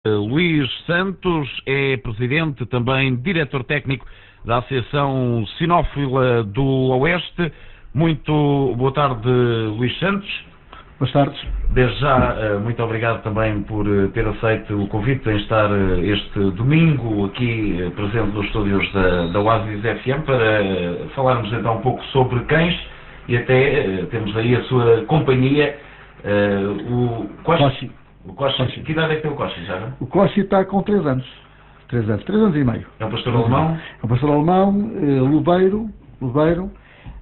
Luís Santos é presidente, também diretor técnico da Associação Sinófila do Oeste. Muito boa tarde, Luís Santos. Boas tardes. Desde já, muito obrigado também por ter aceito o convite em estar este domingo aqui presente nos estúdios da Oasis FM para falarmos então um pouco sobre cães e até temos aí a sua companhia, o Coxi. O Coxi. Que idade é que tem o Coxi já? Não? O Coxi está com 3 anos. 3 anos e meio. É um pastor alemão? É um pastor alemão, lobeiro,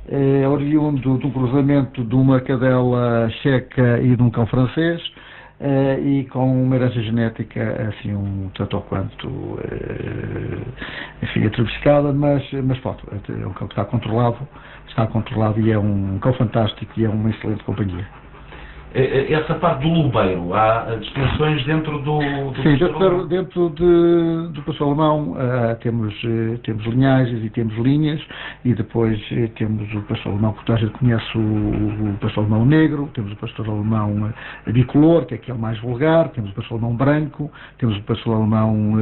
é oriundo de um cruzamento de uma cadela checa e de um cão francês, e com uma herança genética assim tanto ou quanto enfim, atribulada, mas pronto, é um cão que está controlado e é um cão fantástico e é uma excelente companhia. Essa parte do lobeiro, há distinções dentro do Sim, dentro do pastor alemão temos linhagens e temos linhas, e depois temos o pastor alemão, que toda a gente conhece, o pastor alemão negro, temos o pastor alemão bicolor, que é aquele mais vulgar, temos o pastor alemão branco, temos o pastor alemão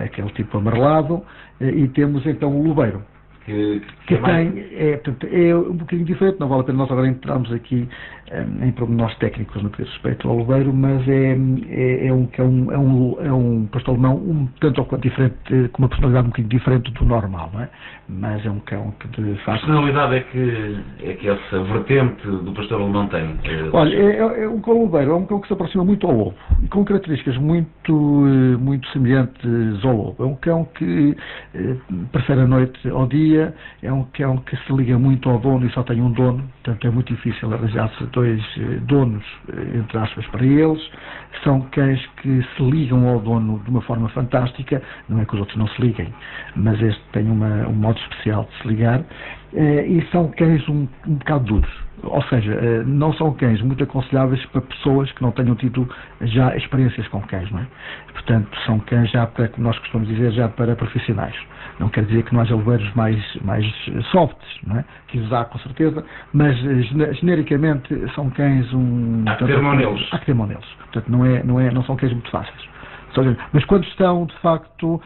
aquele tipo amarelado, e temos então o lobeiro. Que é um bocadinho diferente, não vale a pena nós agora entrarmos aqui em pormenores técnicos no que diz respeito ao lobeiro, mas é um pastor alemão tanto ou quanto diferente, com uma personalidade um bocadinho diferente do normal, não é? Mas é um cão que de facto... A personalidade é que essa vertente do pastor alemão tem? Olha, é um cão lobeiro, é um cão que se aproxima muito ao lobo, e com características muito semelhantes ao lobo. É um cão que prefere a noite ao dia, é um cão que se liga muito ao dono e só tem um dono, portanto é muito difícil arranjar-se 2 donos, entre aspas, para eles. São cães que se ligam ao dono de uma forma fantástica, não é que os outros não se liguem, mas este tem um modo especial de se ligar, e são cães um bocado duros, ou seja, não são cães muito aconselháveis para pessoas que não tenham tido já experiências com cães, não é? Portanto, são cães já para, como nós costumamos dizer, já para profissionais. Não quer dizer que não haja lobeiros mais softs, não é? Que os há com certeza, mas genericamente são cães Há que ter mão neles. Há que ter mão neles. Portanto, não são cães muito fáceis. Mas quando estão, de facto,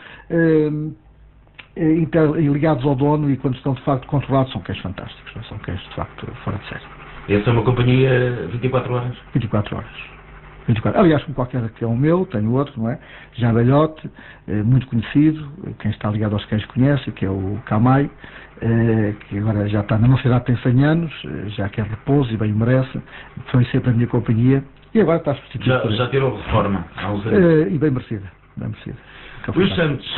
ligados ao dono e quando estão, de facto, controlados, são cães fantásticos. Não é? São cães, de facto, fora de série. Essa é uma companhia 24 horas? 24 horas. Aliás, como qualquer que é o meu, tenho outro, não é? Já velhote, muito conhecido, quem está ligado aos cães conhece, que é o Camai, que agora já está na nossa idade, tem 100 anos, já quer repouso e bem o merece, foi sempre a minha companhia, e agora está substituído. Já tirou reforma há uns anos. E bem merecida. Luís Santos,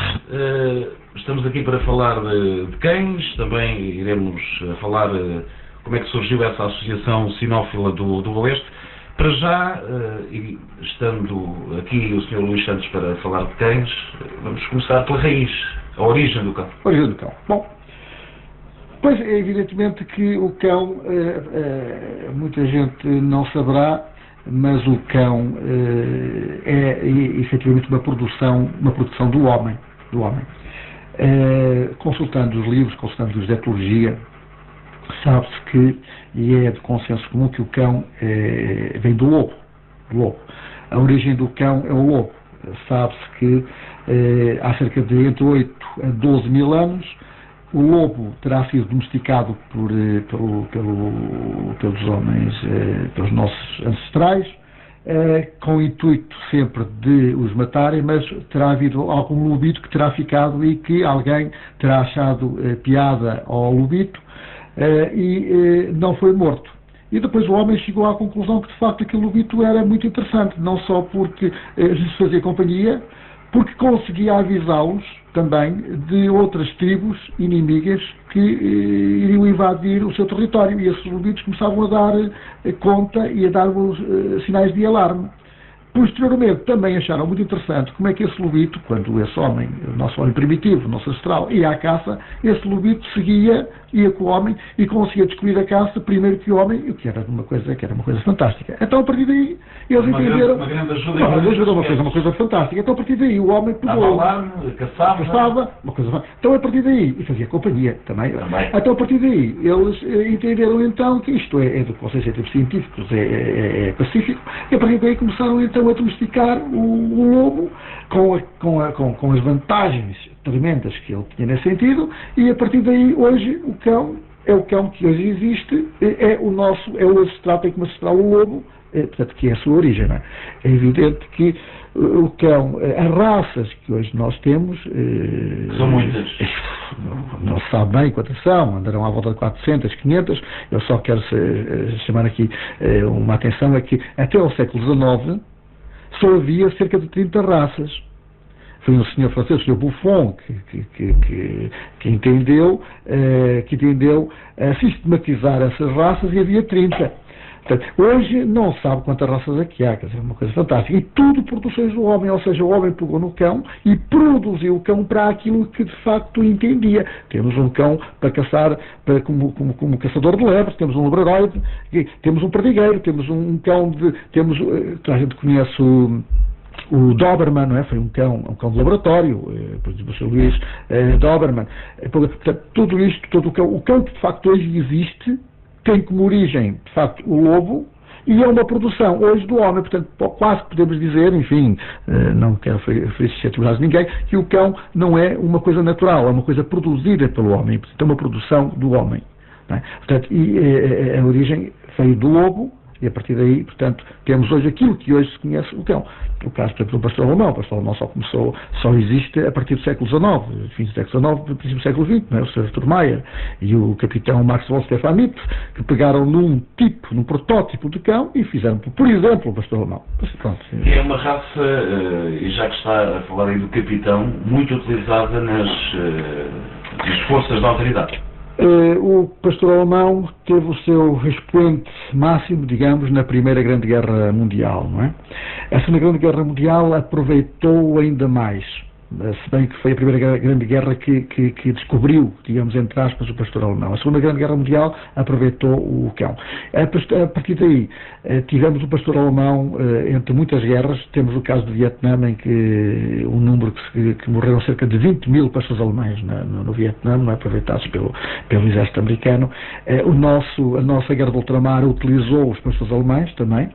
estamos aqui para falar de cães, também iremos falar como é que surgiu essa associação sinófila do Oeste. Para já, e estando aqui o Sr. Luís Santos para falar de cães, vamos começar pela raiz, a origem do cão. A origem do cão. Bom, pois é evidentemente que o cão, muita gente não saberá, mas o cão é efetivamente uma produção do homem. Consultando os livros, consultando os de etologia, sabe-se que, e é de consenso comum, que o cão vem do lobo. A origem do cão é o lobo. Sabe-se que há cerca de entre 8 a 12 mil anos o lobo terá sido domesticado pelos homens, pelos nossos ancestrais, com o intuito sempre de os matarem, mas terá havido algum lobito que terá ficado e que alguém terá achado piada ao lobito, e não foi morto. E depois o homem chegou à conclusão que de facto aquele lobito era muito interessante, não só porque lhes fazia companhia, porque conseguia avisá-los também de outras tribos inimigas que iriam invadir o seu território, e esses lobitos começavam a dar conta e a dar sinais de alarme. Posteriormente também acharam muito interessante como é que esse lobito, quando esse homem, o nosso homem primitivo, o nosso ancestral, ia à caça, esse lobito ia com o homem e conseguia descobrir a caça primeiro que o homem, o que era uma coisa fantástica. Então a partir daí eles entenderam... Uma grande ajuda. Uma coisa fantástica. Então a partir daí o homem pegou... Caçava, uma coisa... Então a partir daí, e fazia companhia também. Então a partir daí eles entenderam então que isto é do conceito científico, é pacífico, e a partir daí começaram então então a domesticar o lobo com as vantagens tremendas que ele tinha nesse sentido, e a partir daí hoje o cão é o cão que hoje existe, é o ancestral, tem como ancestral o lobo, portanto, que é a sua origem. Não é? É evidente que o cão, as raças que hoje nós temos... São muitas. Não se sabe bem quantas são, andarão à volta de 400, 500. Eu só quero chamar aqui uma atenção, é que até ao século XIX só havia cerca de 30 raças. Foi um senhor francês, o senhor Buffon, que entendeu sistematizar essas raças, e havia 30. Portanto, hoje não sabe quantas raças aqui há, quer dizer, é uma coisa fantástica. E tudo produções do homem, ou seja, o homem pegou no cão e produziu o cão para aquilo que de facto entendia. Temos um cão para caçar, como caçador de lebres, temos um labradoide, temos um perdigueiro, temos um cão a gente conhece o Doberman, não é? Foi um cão de laboratório, por exemplo, o Sr. Luís Doberman. Portanto, tudo isto, o cão que de facto hoje existe, tem como origem, de facto, o lobo, e é uma produção hoje do homem. Portanto, quase que podemos dizer, enfim, não quero ferir suscetibilidades de ninguém, que o cão não é uma coisa natural, é uma coisa produzida pelo homem, portanto, é uma produção do homem. Não é? Portanto, a origem veio do lobo, e a partir daí, portanto, temos hoje aquilo que hoje se conhece o cão. O caso, por exemplo, do pastor alemão. O pastor alemão só existe a partir do século XIX, fim do século XIX, princípio do século XX, não é? O Sr. Arthur Mayer e o capitão Max von Stephanit, que pegaram num protótipo de cão e fizeram, por exemplo, o pastor alemão. Pronto. É uma raça, e já que está a falar aí do capitão, muito utilizada nas forças da autoridade. O pastor alemão teve o seu expoente máximo, digamos, na Primeira Grande Guerra Mundial, não é? A Segunda Grande Guerra Mundial aproveitou ainda mais, se bem que foi a Primeira Grande Guerra que descobriu, digamos, entre aspas, o pastor alemão. A Segunda Grande Guerra Mundial aproveitou o cão. A partir daí, tivemos o pastor alemão entre muitas guerras. Temos o caso do Vietnã, em que um número que morreram cerca de 20 mil pastores alemães no Vietnã, não é? Aproveitados pelo exército americano. A nossa guerra do ultramar utilizou os pastores alemães também,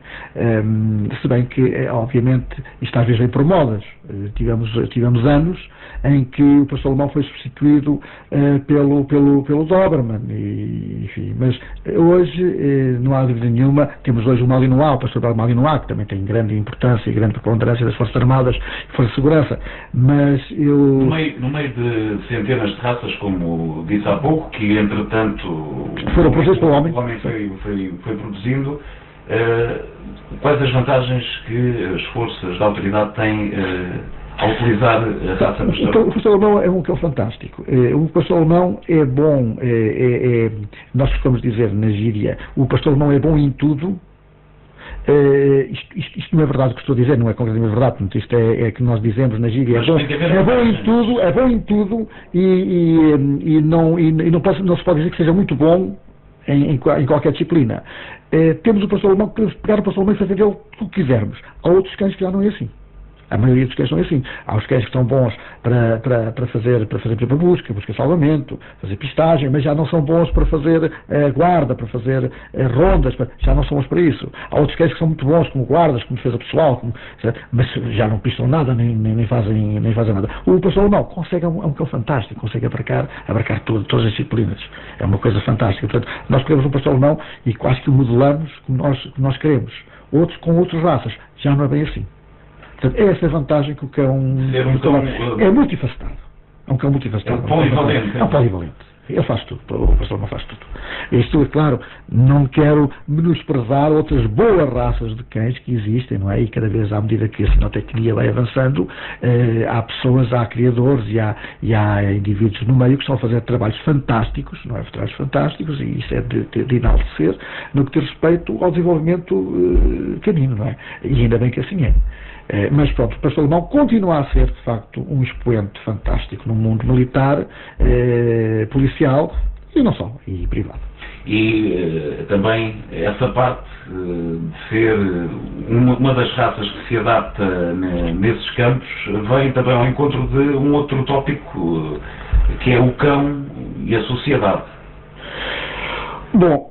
se bem que, obviamente, isto às vezes vem por modas. Tivemos anos em que o pastor alemão foi substituído pelo Doberman, enfim, mas hoje não há dúvida nenhuma. Temos hoje o Malinois, o pastor Malinois, que também tem grande importância e grande preponderância das Forças Armadas e Forças de Segurança, mas No meio de centenas de raças, como disse há pouco, que entretanto foram produzidas pelo homem, foi produzindo, quais as vantagens que as forças da autoridade têm a utilizar a raça pastor? O pastor alemão é um cão fantástico. O pastor alemão é bom, nós costumamos dizer na gíria, o pastor alemão é bom em tudo. Isto não é verdade o que estou a dizer, não é completamente verdade, portanto, isto é que nós dizemos na gíria, é bom em tudo e não se pode dizer que seja muito bom em qualquer disciplina. Temos o pastor alemão que podemos pegar o pastor alemão e fazer dele o que quisermos. Há outros cães que já não é assim. A maioria dos cães são assim. Há os cães que são bons para fazer por exemplo, busca salvamento, fazer pistagem, mas já não são bons para fazer guarda, para fazer rondas, já não são bons para isso. Há outros cães que são muito bons como guardas, como defesa pessoal, mas já não pistam nada, nem fazem nada. O pastor alemão consegue, é um cão fantástico, consegue abarcar todas as disciplinas. É uma coisa fantástica. Portanto, nós queremos um pastor alemão e quase que o modelamos como nós queremos. Outros com outras raças, já não é bem assim. Portanto, é essa a vantagem que o cão é multifacetado. É um cão multifacetado. É polivalente. É um polivalente. Ele faz tudo. O pastor não faz tudo. Isto, é claro, não quero menosprezar outras boas raças de cães que existem, não é? E cada vez, à medida que a sinotecnia vai avançando, há pessoas, há criadores e há indivíduos no meio que estão a fazer trabalhos fantásticos, não é? Trabalhos fantásticos, e isso é de enaltecer no que diz respeito ao desenvolvimento canino, não é? E ainda bem que assim é. Mas pronto, o pastor alemão continua a ser, de facto, um expoente fantástico no mundo militar, policial e não só, e privado. E também essa parte de ser uma das raças que se adapta nesses campos vem também ao encontro de um outro tópico, que é o cão e a sociedade. Bom,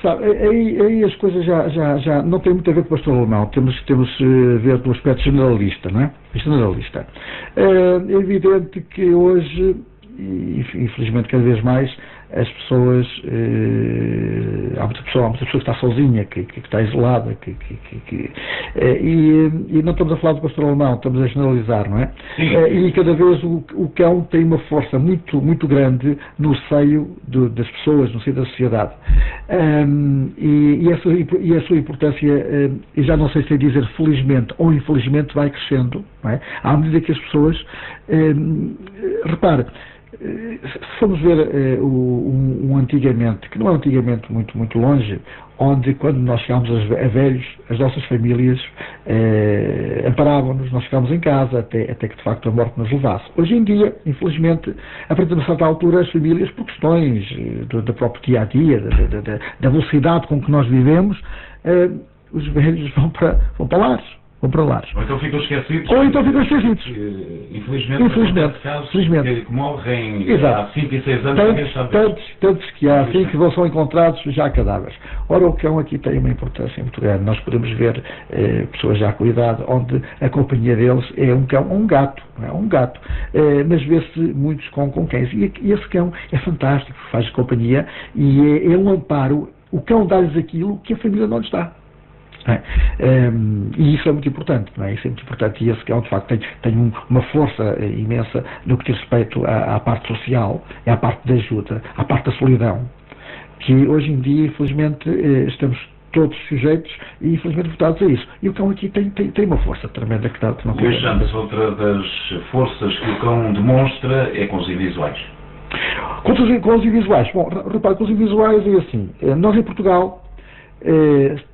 sabe, aí as coisas já não têm muito a ver com o pastor alemão, temos a ver do aspecto generalista, não é? Generalista. É evidente que hoje, e infelizmente cada vez mais, as pessoas, há muita pessoa que está sozinha, que está isolada, e não estamos a falar do pastor alemão, estamos a generalizar, não é? E cada vez o cão tem uma força muito, muito grande no seio das pessoas, no seio da sociedade. E a sua importância, eu já não sei se é dizer felizmente ou infelizmente, vai crescendo, não é? À medida que as pessoas, repare, se formos ver um antigamente, que não é um antigamente muito, muito longe, onde quando nós chegámos a velhos, as nossas famílias amparavam-nos, nós ficámos em casa até que de facto a morte nos levasse. Hoje em dia, infelizmente, a partir de uma certa altura, as famílias, por questões do próprio dia-a-dia, da velocidade com que nós vivemos, os velhos vão para lares. Ou então ficam esquecidos. Infelizmente. Que morrem há 5 e 6 anos. Tantos que há, assim, que são encontrados já cadáveres. Ora, o cão aqui tem uma importância muito grande. Nós podemos ver pessoas já com idade onde a companhia deles é um cão ou um gato. Não é? Um gato. Mas vê-se muitos com cães. E esse cão é fantástico, faz companhia e é um amparo. O cão dá-lhes aquilo que a família não lhes dá. E isso é muito importante, não é? Isso é muito importante, e esse cão de facto tem uma força imensa no que diz respeito à parte social, à parte da ajuda, à parte da solidão, que hoje em dia infelizmente estamos todos sujeitos e infelizmente votados a isso. E o cão aqui tem uma força tremenda que não podemos. E outra das forças que o cão demonstra é com os invisuais. Com os invisuais, bom, repare, com os invisuais é assim, nós em Portugal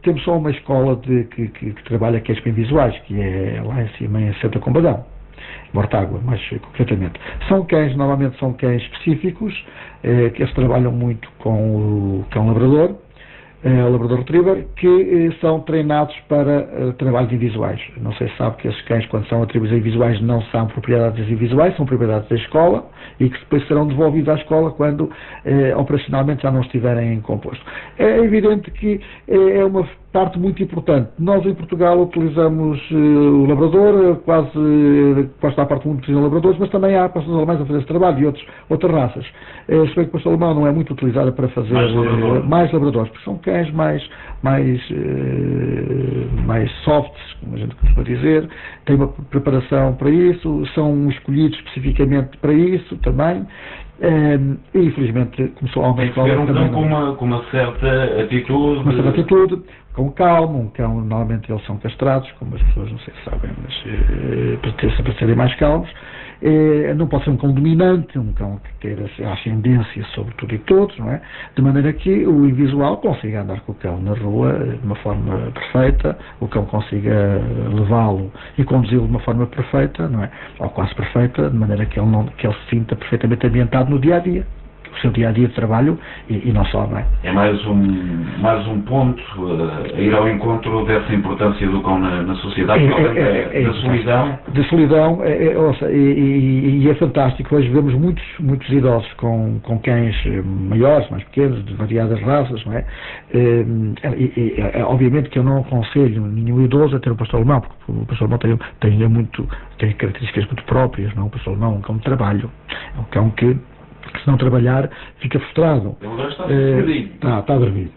temos só uma escola que trabalha queixos visuais, que é lá em cima em Santa Combadão, Mortágua, mais concretamente. Normalmente são cães específicos, que eles trabalham muito com o cão labrador, o labrador retriever, que são treinados para trabalhos invisuais. Não sei se sabe que esses cães, quando são atribuídos a invisuais, não são propriedades invisuais, são propriedades da escola e que depois serão devolvidos à escola quando operacionalmente já não estiverem em composto. É evidente que é uma parte muito importante. Nós em Portugal utilizamos o labrador, quase a parte muito utilizam labradores, mas também há pastores alemães a fazer esse trabalho e outras raças. Se bem que o pastor alemão não é muito utilizado para fazer mais labradores, porque são cães mais softs, como a gente costuma dizer, têm uma preparação para isso, são escolhidos especificamente para isso também. E infelizmente começou a aumentar com uma certa atitude. Com calma, um cão, normalmente eles são castrados, como as pessoas não sei se sabem, mas para serem mais calmos. Não pode ser um cão dominante, um cão que queira a ascendência sobre tudo e todos, não é? De maneira que o invisual consiga andar com o cão na rua de uma forma perfeita, o cão consiga levá-lo e conduzi-lo de uma forma perfeita, não é? Ou quase perfeita, de maneira que ele se sinta perfeitamente ambientado no dia-a-dia. O seu dia-a-dia de trabalho e não só, não é? É mais um ponto a ir ao encontro dessa importância do cão na sociedade, da solidão. Da solidão, e é fantástico. Hoje vemos muitos idosos com cães maiores, mais pequenos, de variadas raças, não é? Obviamente que eu não aconselho nenhum idoso a ter um pastor alemão, porque o pastor alemão tem características muito próprias, não? O pastor alemão é um cão de trabalho, é um cão que se não trabalhar, fica frustrado. Está a dormir.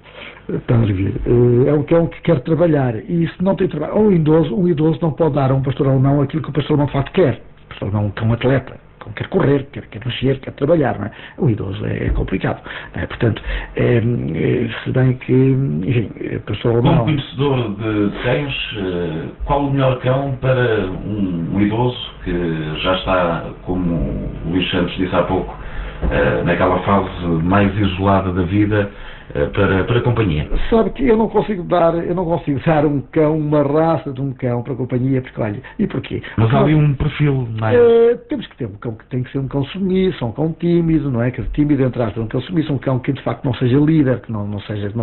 É um cão que quer trabalhar. E se não tem trabalho, um idoso não pode dar a um pastor alemão aquilo que o pastor alemão de facto quer. O pastor alemão é um cão atleta. Quer correr, quer mexer, quer trabalhar, não é? O idoso é complicado. Portanto, se bem que, enfim, o pastor alemão... Como conhecedor de cães, qual o melhor cão para um idoso que já está, como o Luís Santos disse há pouco, naquela fase mais isolada da vida, para a companhia? Sabe que eu não consigo dar um cão, uma raça de um cão para a companhia, porque olha, e porquê? Mas há ali um perfil mais... Temos que ter um cão que tem que ser um cão submisso, um cão tímido, não é? Que tímido entre aspas, um cão submisso, um cão que de facto não seja líder, que não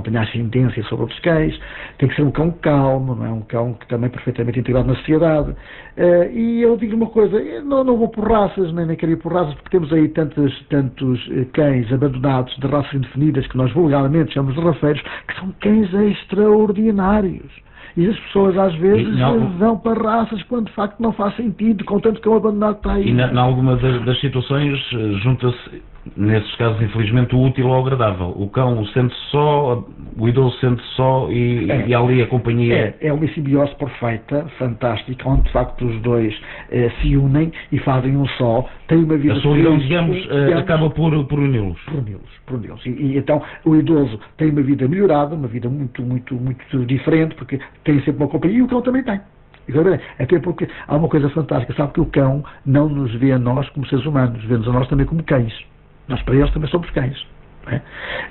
tenha ascendência sobre outros cães, tem que ser um cão calmo, não é? Um cão que também é perfeitamente integrado na sociedade. E eu digo uma coisa, eu não vou por raças, nem quero ir por raças, porque temos aí tantos cães abandonados de raças indefinidas que nós vulgarmente popularmente chamamos de rafeiros, que são cães extraordinários. E as pessoas às vezes vão para raças quando de facto não faz sentido, com tanto cão abandonado está aí. E em alguma das situações junta-se, nesses casos, infelizmente, o útil ao agradável. O cão sente só, o idoso sente só e ali a companhia... É uma simbiose perfeita, fantástica, onde de facto os dois se unem e fazem um só, têm uma vida... A solidão, digamos, acaba por uni-los. Por uni-los. E então o idoso tem uma vida melhorada, uma vida muito, muito, muito diferente, porque tem sempre uma companhia, e o cão também tem. Até porque há uma coisa fantástica, sabe que o cão não nos vê a nós como seres humanos, vê-nos a nós também como cães. Nós para eles também somos cães.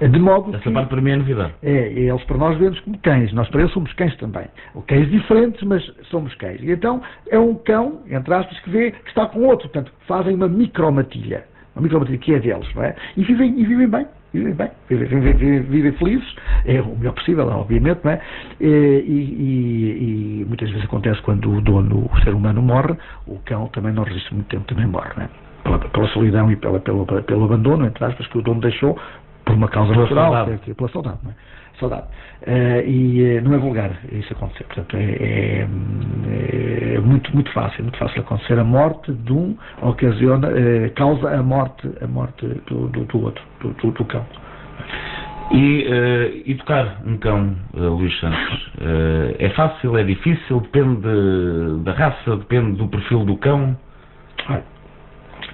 De modo essa parte para mim é novidade. Eles para nós vê-nos como cães, nós para eles somos cães também. Cães diferentes, mas somos cães. E então é um cão, entre aspas, que vê que está com outro, portanto fazem uma micromatilha que é deles, não é? E vivem bem. Vivem felizes, é o melhor possível, obviamente, não é? E muitas vezes acontece quando o ser humano morre, o cão também não resiste muito tempo, também morre, não é? Pela solidão e pelo abandono, entre aspas, que o dono deixou por uma causa natural, pela saudade, não é? Saudade. E não é vulgar isso acontecer. Portanto, é muito, muito fácil acontecer. A morte de um causa a morte do outro, do cão. E educar um cão, Luís Santos, é fácil, é difícil, depende da raça, depende do perfil do cão?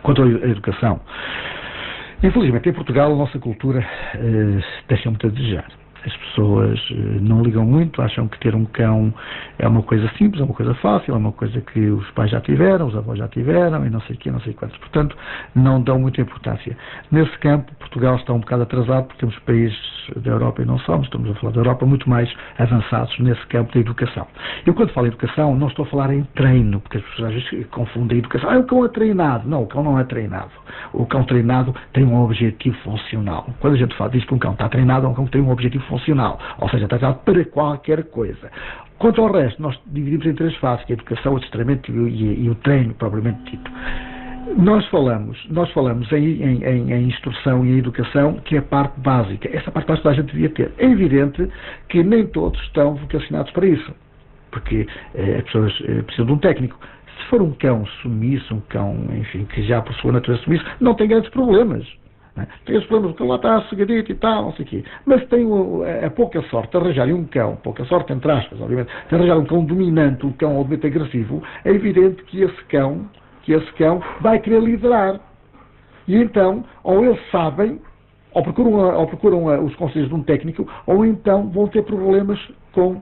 Quanto à educação, infelizmente em Portugal a nossa cultura deixa muito a desejar. As pessoas não ligam muito, acham que ter um cão é uma coisa simples, é uma coisa fácil, é uma coisa que os pais já tiveram, os avós já tiveram e não sei o quê, não sei quantos. Portanto, não dão muita importância. Nesse campo, Portugal está um bocado atrasado porque temos países da Europa, e não somos, estamos a falar da Europa, muito mais avançados nesse campo da educação. Eu quando falo em educação não estou a falar em treino, porque as pessoas às vezes confundem a educação. O cão é treinado. Não, o cão não é treinado. O cão treinado tem um objetivo funcional. Quando a gente diz que um cão está treinado, é um cão que tem um objetivo funcional, ou seja, está treinado para qualquer coisa. Quanto ao resto, nós dividimos em três fases, que é a educação, o adestramento e o treino, propriamente dito. Nós falamos em instrução e em educação, que é a parte básica. Essa parte básica a gente devia ter. É evidente que nem todos estão vocacionados para isso, porque as pessoas precisam de um técnico. Se for um cão sumiço, um cão, enfim, que já por sua natureza sumiço, não tem grandes problemas. Tem os problemas, que lá está cegadito e tal, não sei o quê. Mas tem a pouca sorte de arranjarem um cão, pouca sorte entre aspas, obviamente, de arranjar um cão dominante, um cão obviamente agressivo, é evidente que esse cão vai querer liderar. E então, ou eles sabem, ou procuram os conselhos de um técnico, ou então vão ter problemas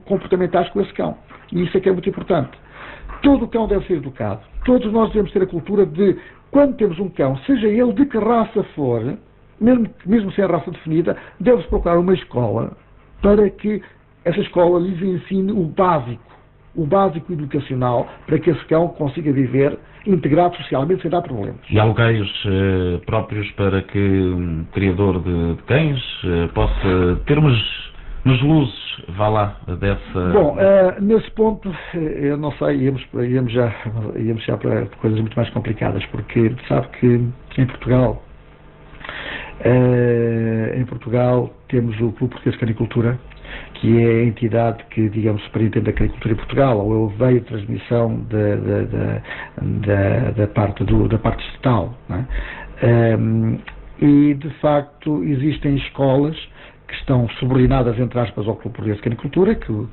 comportamentais com esse cão. E isso é que é muito importante. Todo cão deve ser educado. Todos nós devemos ter a cultura de, quando temos um cão, seja ele de que raça for, mesmo sem a raça definida, deve-se procurar uma escola para que essa escola lhes ensine o básico educacional, para que esse cão consiga viver integrado socialmente sem dar problemas. E há locais próprios para que um criador de cães possa ter umas luzes, vá lá, dessa... Bom, nesse ponto, eu não sei, íamos já para coisas muito mais complicadas, porque sabe que em Portugal temos o Clube Português de Canicultura, que é a entidade que, digamos, superintende a canicultura em Portugal, ou veio a transmissão da parte estatal, não é? E, de facto, existem escolas que estão subordinadas, entre aspas, ao Clube Português de Canicultura, que o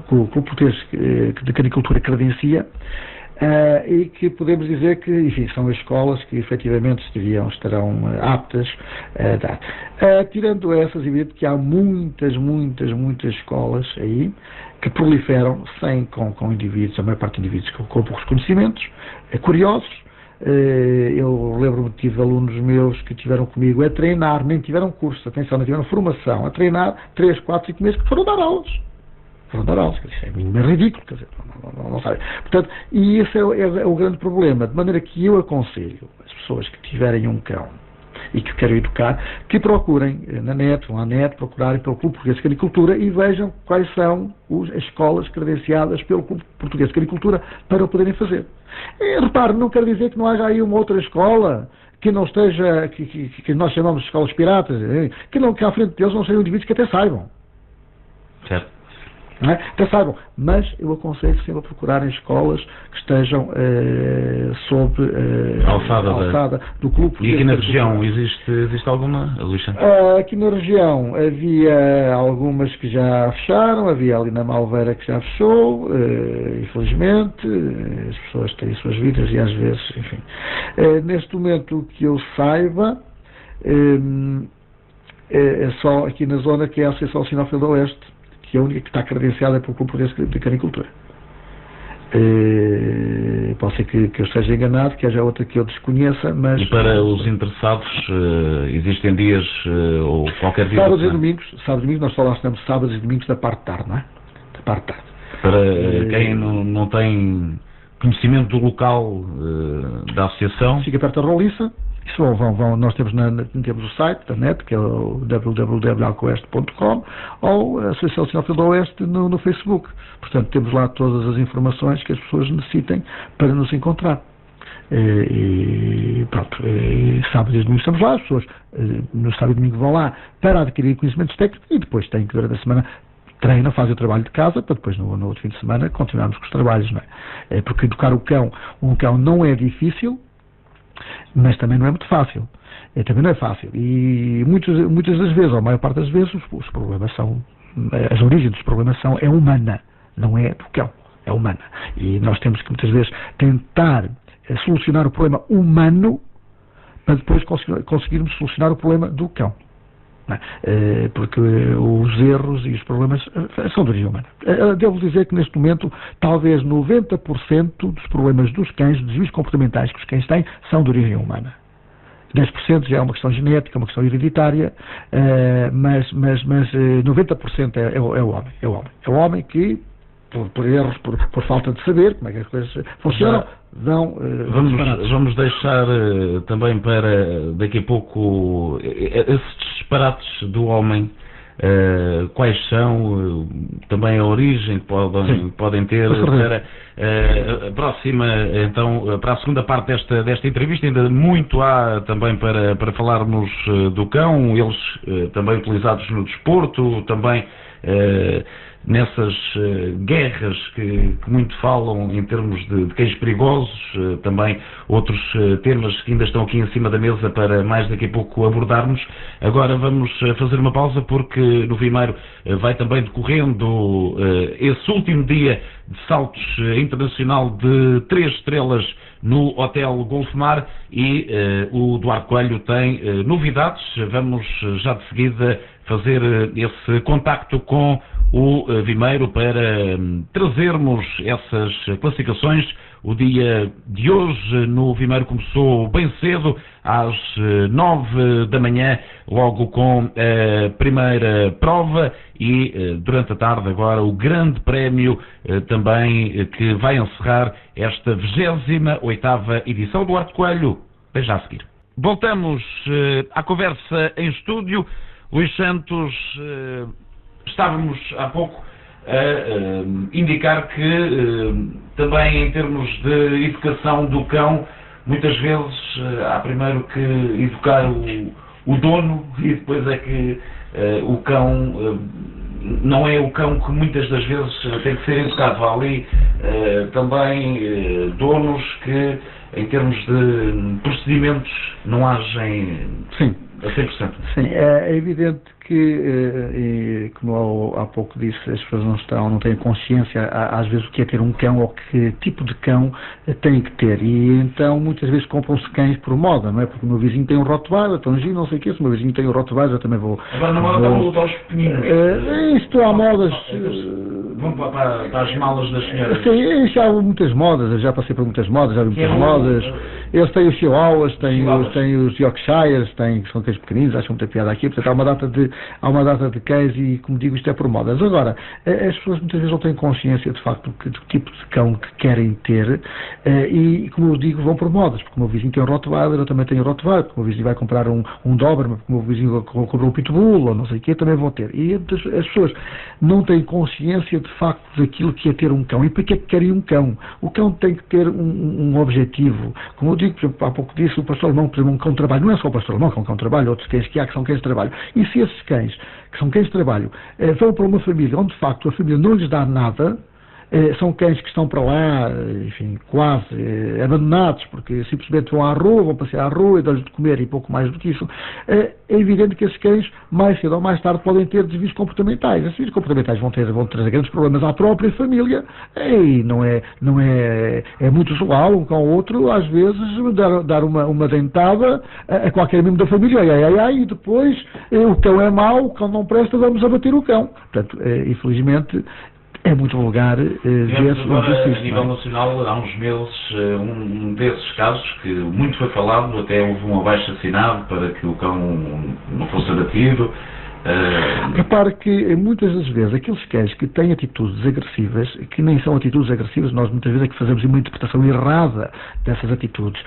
Clube Português de Canicultura credencia, e que podemos dizer que, enfim, são as escolas que efetivamente estarão aptas a dar. Tirando essas, evidente que há muitas escolas aí que proliferam com indivíduos, a maior parte de indivíduos com poucos conhecimentos, curiosos. Eu lembro-me que tive alunos meus que tiveram comigo a treinar, nem tiveram curso, atenção, não tiveram formação, a treinar 3, 4, 5 meses, que foram dar aulas. Isso é ridículo, quer dizer, não sabe. Portanto, e esse é o grande problema, de maneira que eu aconselho as pessoas que tiverem um cão e que queiram educar, que procurem na net, vão à net, procurarem pelo Clube Português de Canicultura e vejam quais são as escolas credenciadas pelo Clube Português de Canicultura para o poderem fazer. E, repare, não quer dizer que não haja aí uma outra escola que não esteja, que nós chamamos de escolas piratas, que à frente deles não sejam indivíduos que até saibam. Certo. Não é? Até saibam, mas eu aconselho sempre a procurarem escolas que estejam sob a alçada do Clube. E aqui na região existe alguma, Luís? Aqui na região havia algumas que já fecharam, havia ali na Malveira que já fechou, infelizmente, as pessoas têm as suas vidas e às vezes, enfim. Neste momento que eu saiba, é só aqui na zona que é a Associação Sinófila do Oeste, que é a única que está credenciada pelo Clube Português de Canicultura. Pode ser que eu esteja enganado, que haja outra que eu desconheça, mas... E para os interessados, existem dias ou qualquer dia... Sábados e domingos, nós só lá estamos sábados e domingos da parte de tarde, não é? Da parte de tarde. Para quem não tem conhecimento do local da associação... Fica perto da Roliça. Isso nós temos temos o site da net, que é o www.alcoeste.com, ou a Associação Sinófila do Oeste no Facebook. Portanto, temos lá todas as informações que as pessoas necessitem para nos encontrar. E pronto, sábado e domingo estamos lá, as pessoas no sábado e domingo vão lá para adquirir conhecimentos técnicos e depois têm que, durante a semana, treinam, fazem o trabalho de casa, para depois no outro fim de semana continuarmos com os trabalhos, não é? Porque educar um cão não é difícil, mas também não é muito fácil. Também não é fácil. E muitas das vezes, ou a maior parte das vezes, os problemas são, as origens dos problemas é humana, não é do cão, é humana. E nós temos que muitas vezes tentar solucionar o problema humano para depois conseguirmos solucionar o problema do cão. Porque os erros e os problemas são de origem humana. Devo dizer que neste momento talvez 90% dos problemas dos cães, dos desvios comportamentais que os cães têm, são de origem humana. 10% já é uma questão genética, uma questão hereditária, mas 90% é o homem. É o homem que, por erros, por falta de saber como é que as coisas funcionam, vamos deixar também para daqui a pouco esses disparates do homem, quais são, também a origem que podem ter. Para a segunda parte desta entrevista, ainda muito há também para falarmos do cão, eles também utilizados no desporto, também nessas guerras que muito falam em termos de cães perigosos, também outros temas que ainda estão aqui em cima da mesa para mais daqui a pouco abordarmos. Agora vamos fazer uma pausa porque no Vimeiro vai também decorrendo esse último dia de saltos internacional de 3 estrelas no Hotel Golfmar e o Duarte Coelho tem novidades. Vamos já de seguida fazer esse contacto com o Vimeiro para trazermos essas classificações. O dia de hoje no Vimeiro começou bem cedo, às 9 da manhã, logo com a primeira prova e durante a tarde agora o grande prémio também que vai encerrar esta 28ª edição do Duarte Coelho. Veja a seguir. Voltamos à conversa em estúdio. Luís Santos, estávamos há pouco a indicar que também em termos de educação do cão, muitas vezes há primeiro que educar o dono e depois é que o cão não é o cão que muitas das vezes tem que ser educado. Há ali também donos que em termos de procedimentos não agem a 100%. Sim, é evidente que, como há pouco disse, as pessoas não têm consciência às vezes o que é ter um cão ou que tipo de cão têm que ter, e então muitas vezes compram-se cães por moda, não é? Porque o meu vizinho tem um Rottweiler, então não sei o que, se o meu vizinho tem um Rottweiler eu também vou... Agora não há lutar aos pequeninos. Isto há modas... Vão para as malas das senhoras. Sim, já há muitas modas, eu já passei por muitas modas, já vi muitas modas. Eles têm os Chihuahuas, têm os Yorkshires, que são cães pequeninos, acham muita piada aqui, portanto há uma data de há uma data de cães e, como digo, isto é por modas. Agora, as pessoas muitas vezes não têm consciência, de facto, do tipo de cão que querem ter e, como eu digo, vão por modas, porque o meu vizinho tem um Rottweiler, eu também tenho um Rottweiler, porque o meu vizinho vai comprar um Doberman, porque o meu vizinho comprou um Pitbull, ou não sei o quê, também vão ter. E as pessoas não têm consciência, de facto, daquilo que é ter um cão. E para que é que querem um cão? O cão tem que ter um objetivo. Como eu digo, por exemplo, há pouco disse o pastor alemão, por exemplo, um cão de trabalho. Não é só o pastor alemão que é um cão de trabalho, outros cães que há que são cães de trabalho. E se esses cães, que são cães de trabalho, vão para uma família onde, de facto, a família não lhes dá nada, são cães que estão para lá, enfim, quase abandonados, porque simplesmente vão à rua, vão passear à rua e dão-lhes de comer e pouco mais do que isso. É evidente que esses cães, mais cedo ou mais tarde, podem ter desvios comportamentais. Esses desvios comportamentais vão trazer grandes problemas à própria família e não é muito usual um cão ou outro, às vezes, dar uma dentada a qualquer membro da família, e depois o cão é mau, o cão não presta, vamos abater o cão. Portanto, infelizmente, é muito vulgar ver-se agora, a nível nacional, há uns meses, um desses casos que muito foi falado, até houve um abaixo-assinado para que o cão não fosse abatido. Repare que muitas das vezes aqueles cães que têm atitudes agressivas, que nem são atitudes agressivas, nós muitas vezes é que fazemos uma interpretação errada dessas atitudes,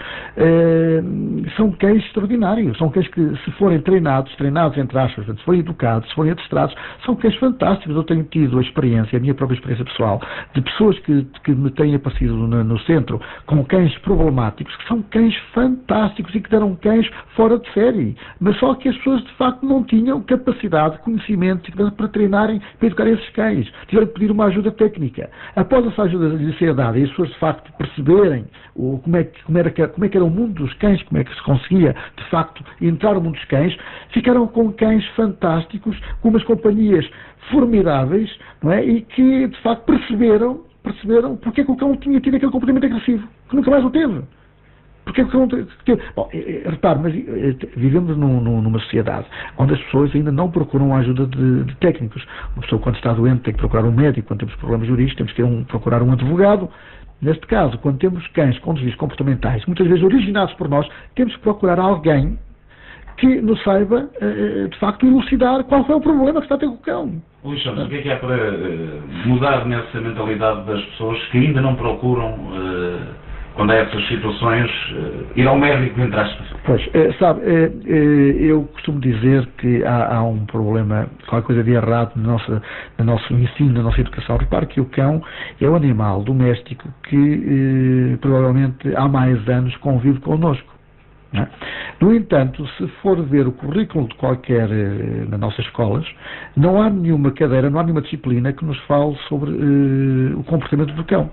são cães extraordinários, são cães que, se forem treinados entre aspas, se forem educados, se forem adestrados, são cães fantásticos. Eu tenho tido a experiência, a minha própria experiência pessoal, de pessoas que me têm aparecido no centro com cães problemáticos, que são cães fantásticos e que deram cães fora de série, mas só que as pessoas de facto não tinham capacidade, conhecimento para treinarem, para educar esses cães. Tiveram que pedir uma ajuda técnica. Após essa ajuda lhes ser dada e as pessoas de facto perceberem como é que era o mundo dos cães, como é que se conseguia de facto entrar no mundo dos cães, ficaram com cães fantásticos, com umas companhias formidáveis, não é? E que de facto perceberam porque é que o cão tinha tido aquele comportamento agressivo, que nunca mais o teve. Bom, repare, mas vivemos numa sociedade onde as pessoas ainda não procuram a ajuda de técnicos. Uma pessoa, quando está doente, tem que procurar um médico. Quando temos problemas jurídicos, temos que procurar um advogado. Neste caso, quando temos cães com desvios comportamentais, muitas vezes originados por nós, temos que procurar alguém que nos saiba, de facto, elucidar qual foi o problema que está a ter com o cão. Luís Santos, o que é para mudar nessa mentalidade das pessoas que ainda não procuram, quando há essas situações, ir ao médico, entre aspas? Pois, sabe, eu costumo dizer que há um problema, qualquer coisa de errado no nosso ensino, na nossa educação. Repare que o cão é um animal doméstico que provavelmente há mais anos convive connosco. Não? No entanto, se for ver o currículo de qualquer nas nossas escolas, não há nenhuma cadeira, não há nenhuma disciplina que nos fale sobre o comportamento do cão.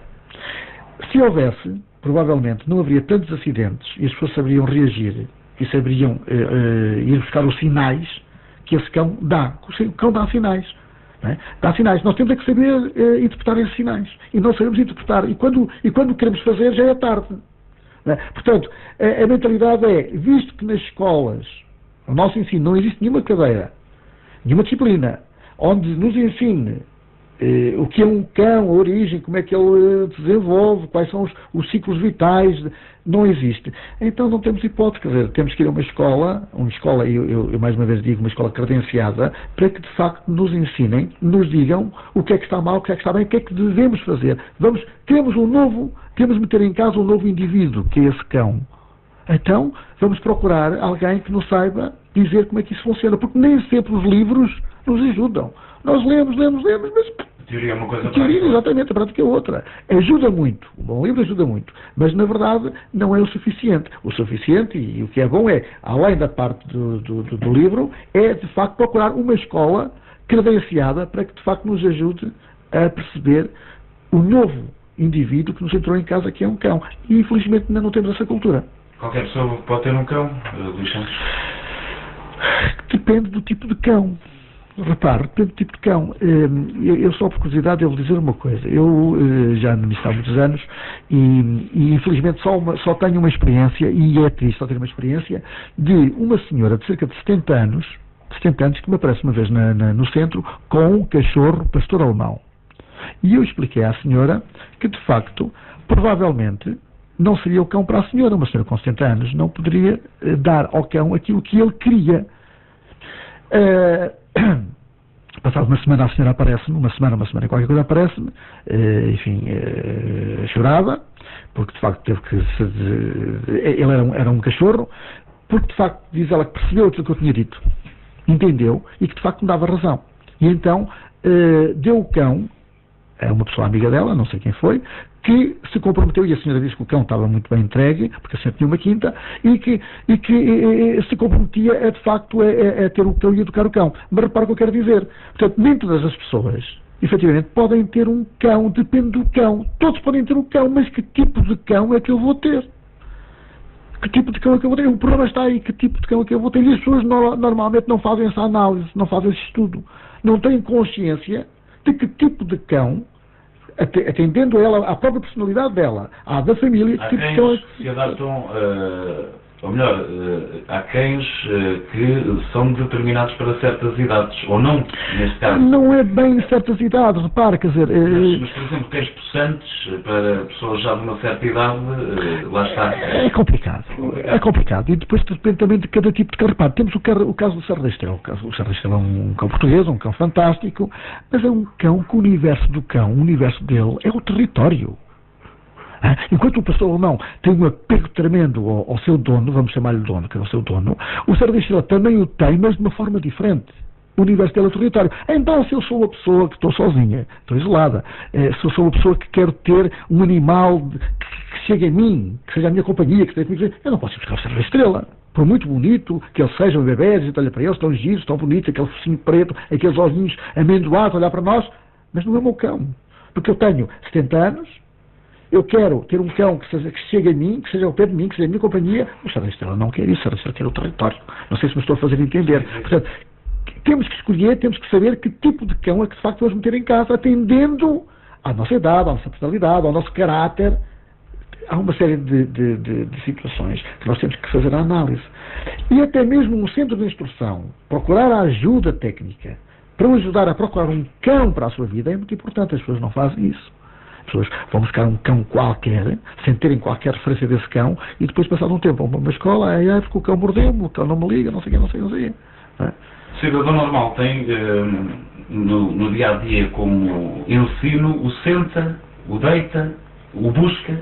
Se houvesse, provavelmente não haveria tantos acidentes e as pessoas saberiam reagir e saberiam ir buscar os sinais que esse cão dá. O cão dá sinais. Não é? Dá sinais. Nós temos é que saber interpretar esses sinais. E não sabemos interpretar. E quando queremos fazer, já é tarde. Não é? Portanto, a mentalidade é, visto que nas escolas, no nosso ensino, não existe nenhuma cadeira, nenhuma disciplina, onde nos ensine o que é um cão, a origem, como é que ele desenvolve, quais são os ciclos vitais, não existe. Então não temos hipótese, quer dizer, temos que ir a uma escola, eu mais uma vez digo, uma escola credenciada, para que de facto nos ensinem, nos digam o que é que está mal, o que é que está bem, o que é que devemos fazer. Temos de meter em casa um novo indivíduo, que é esse cão. Então vamos procurar alguém que nos saiba dizer como é que isso funciona, porque nem sempre os livros nos ajudam. Nós lemos, mas a teoria é uma coisa prática. Exatamente, a prática é outra. Ajuda muito, o bom livro ajuda muito, mas na verdade não é o suficiente. O suficiente, e o que é bom é, além da parte do livro, é de facto procurar uma escola credenciada para que de facto nos ajude a perceber o novo indivíduo que nos entrou em casa, que é um cão. E infelizmente ainda não temos essa cultura. Qualquer pessoa pode ter um cão, Luís Santos? Depende do tipo de cão. Repare, depende do tipo de cão. Eu só por curiosidade devo dizer uma coisa. Eu já ando nisto há muitos anos e infelizmente só tenho uma experiência, e é triste só ter uma experiência, de uma senhora de cerca de 70 anos que me aparece uma vez no centro com um cachorro pastor alemão. E eu expliquei à senhora que de facto, provavelmente, não seria o cão para a senhora. Uma senhora com 70 anos não poderia dar ao cão aquilo que ele queria. passado uma semana a senhora aparece-me, uma semana e qualquer coisa aparece-me, chorava, porque de facto teve que ele era um cachorro, porque de facto diz ela que percebeu aquilo que eu tinha dito, entendeu, e que de facto me dava razão. E então deu o cão a uma pessoa amiga dela, não sei quem foi, que se comprometeu, e a senhora disse que o cão estava muito bem entregue, porque a senhora tinha uma quinta, e que se comprometia de facto a ter o cão e educar o cão. Mas repara o que eu quero dizer. Portanto, nem todas as pessoas, efetivamente, podem ter um cão, depende do cão. Todos podem ter um cão, mas que tipo de cão é que eu vou ter? Que tipo de cão é que eu vou ter? O problema está aí, que tipo de cão é que eu vou ter? E as pessoas normalmente não fazem essa análise, não fazem esse estudo. Não têm consciência de que tipo de cão, atendendo ela, à própria personalidade dela, à da família, há que tipo cães de cão é que se adaptam, ou melhor, há cães que são determinados para certas idades, ou não, neste caso. Não é bem certas idades, repara, quer dizer... Mas, por exemplo, cães possantes, para pessoas já de uma certa idade, lá está. É complicado. E depois depende também de cada tipo de cão. Repare, temos o caso do Serra da Estrela. O Serra da Estrela é um cão português, um cão fantástico, mas é um cão que o universo do cão, o universo dele, é o território. Enquanto o pastor alemão tem um apego tremendo ao seu dono, vamos chamar-lhe dono, que é o seu dono, o Serra da Estrela também o tem, mas de uma forma diferente. O universo dele é território. Então, se eu sou uma pessoa que estou sozinha, estou isolada, se eu sou uma pessoa que quero ter um animal que chegue a mim, que seja a minha companhia, que esteja comigo, eu não posso ir buscar o Serra da Estrela. Por muito bonito que eles sejam bebés, e olha para eles, tão giros, tão bonitos, aquele focinho preto, aqueles olhinhos amendoados a olhar para nós, mas não é o meu cão. Porque eu tenho 70 anos, eu quero ter um cão que chegue a mim, que seja ao pé de mim, que seja a minha companhia. O Serra da Estrela não quer isso, o Serra da Estrela quer o território. Não sei se me estou a fazer entender. Portanto, temos que escolher, temos que saber que tipo de cão é que de facto vamos meter em casa, atendendo à nossa idade, à nossa personalidade, ao nosso caráter. Há uma série de situações que nós temos que fazer a análise. E até mesmo um centro de instrução, procurar a ajuda técnica para o ajudar a procurar um cão para a sua vida é muito importante. As pessoas não fazem isso. As pessoas vão buscar um cão qualquer, sem terem qualquer referência desse cão, e depois, passado um tempo, vão para uma escola, porque o cão mordeu-me, o cão não me liga, não sei o quê. O cidadão normal tem, no dia-a-dia, como ensino, o senta, o deita, o busca,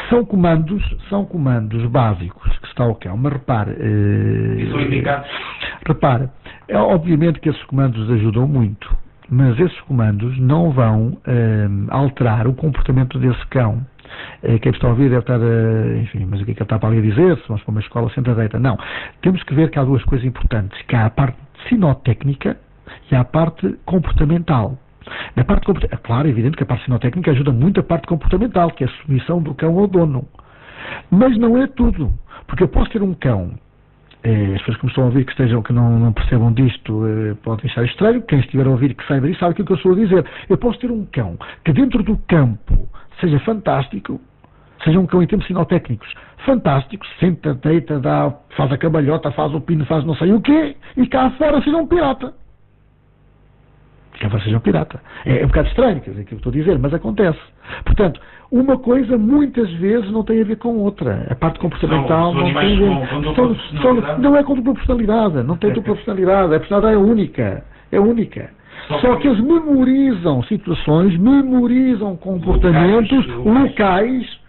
São comandos básicos que está ao cão, mas repare... E são indicados? Repare, obviamente que esses comandos ajudam muito, mas esses comandos não vão alterar o comportamento desse cão. Quem está a ouvir deve estar, enfim, mas o que é que ele está para ali a dizer? Se vamos para uma escola, senta deita. Não. Temos que ver que há duas coisas importantes, que há a parte sinotécnica e há a parte comportamental. Na parte é claro, é evidente que a parte sinotécnica ajuda muito a parte comportamental, que é a submissão do cão ao dono. Mas não é tudo, porque eu posso ter um cão, as pessoas que me estão a ouvir que não percebam disto podem achar estranho, quem estiver a ouvir que saiba disso sabe aquilo que eu estou a dizer. Eu posso ter um cão que dentro do campo seja fantástico, seja um cão em termos sinotécnicos fantástico, senta, deita, faz a cambalhota, faz o pino, faz não sei o quê, e cá fora seja um pirata. É um bocado estranho, quer dizer, aquilo que eu estou a dizer, mas acontece. Portanto, uma coisa muitas vezes não tem a ver com outra. A parte comportamental não tem a ver. Não é com dupla personalidade, não tem dupla personalidade. A personalidade é única. Só que eles memorizam situações, memorizam comportamentos, locais,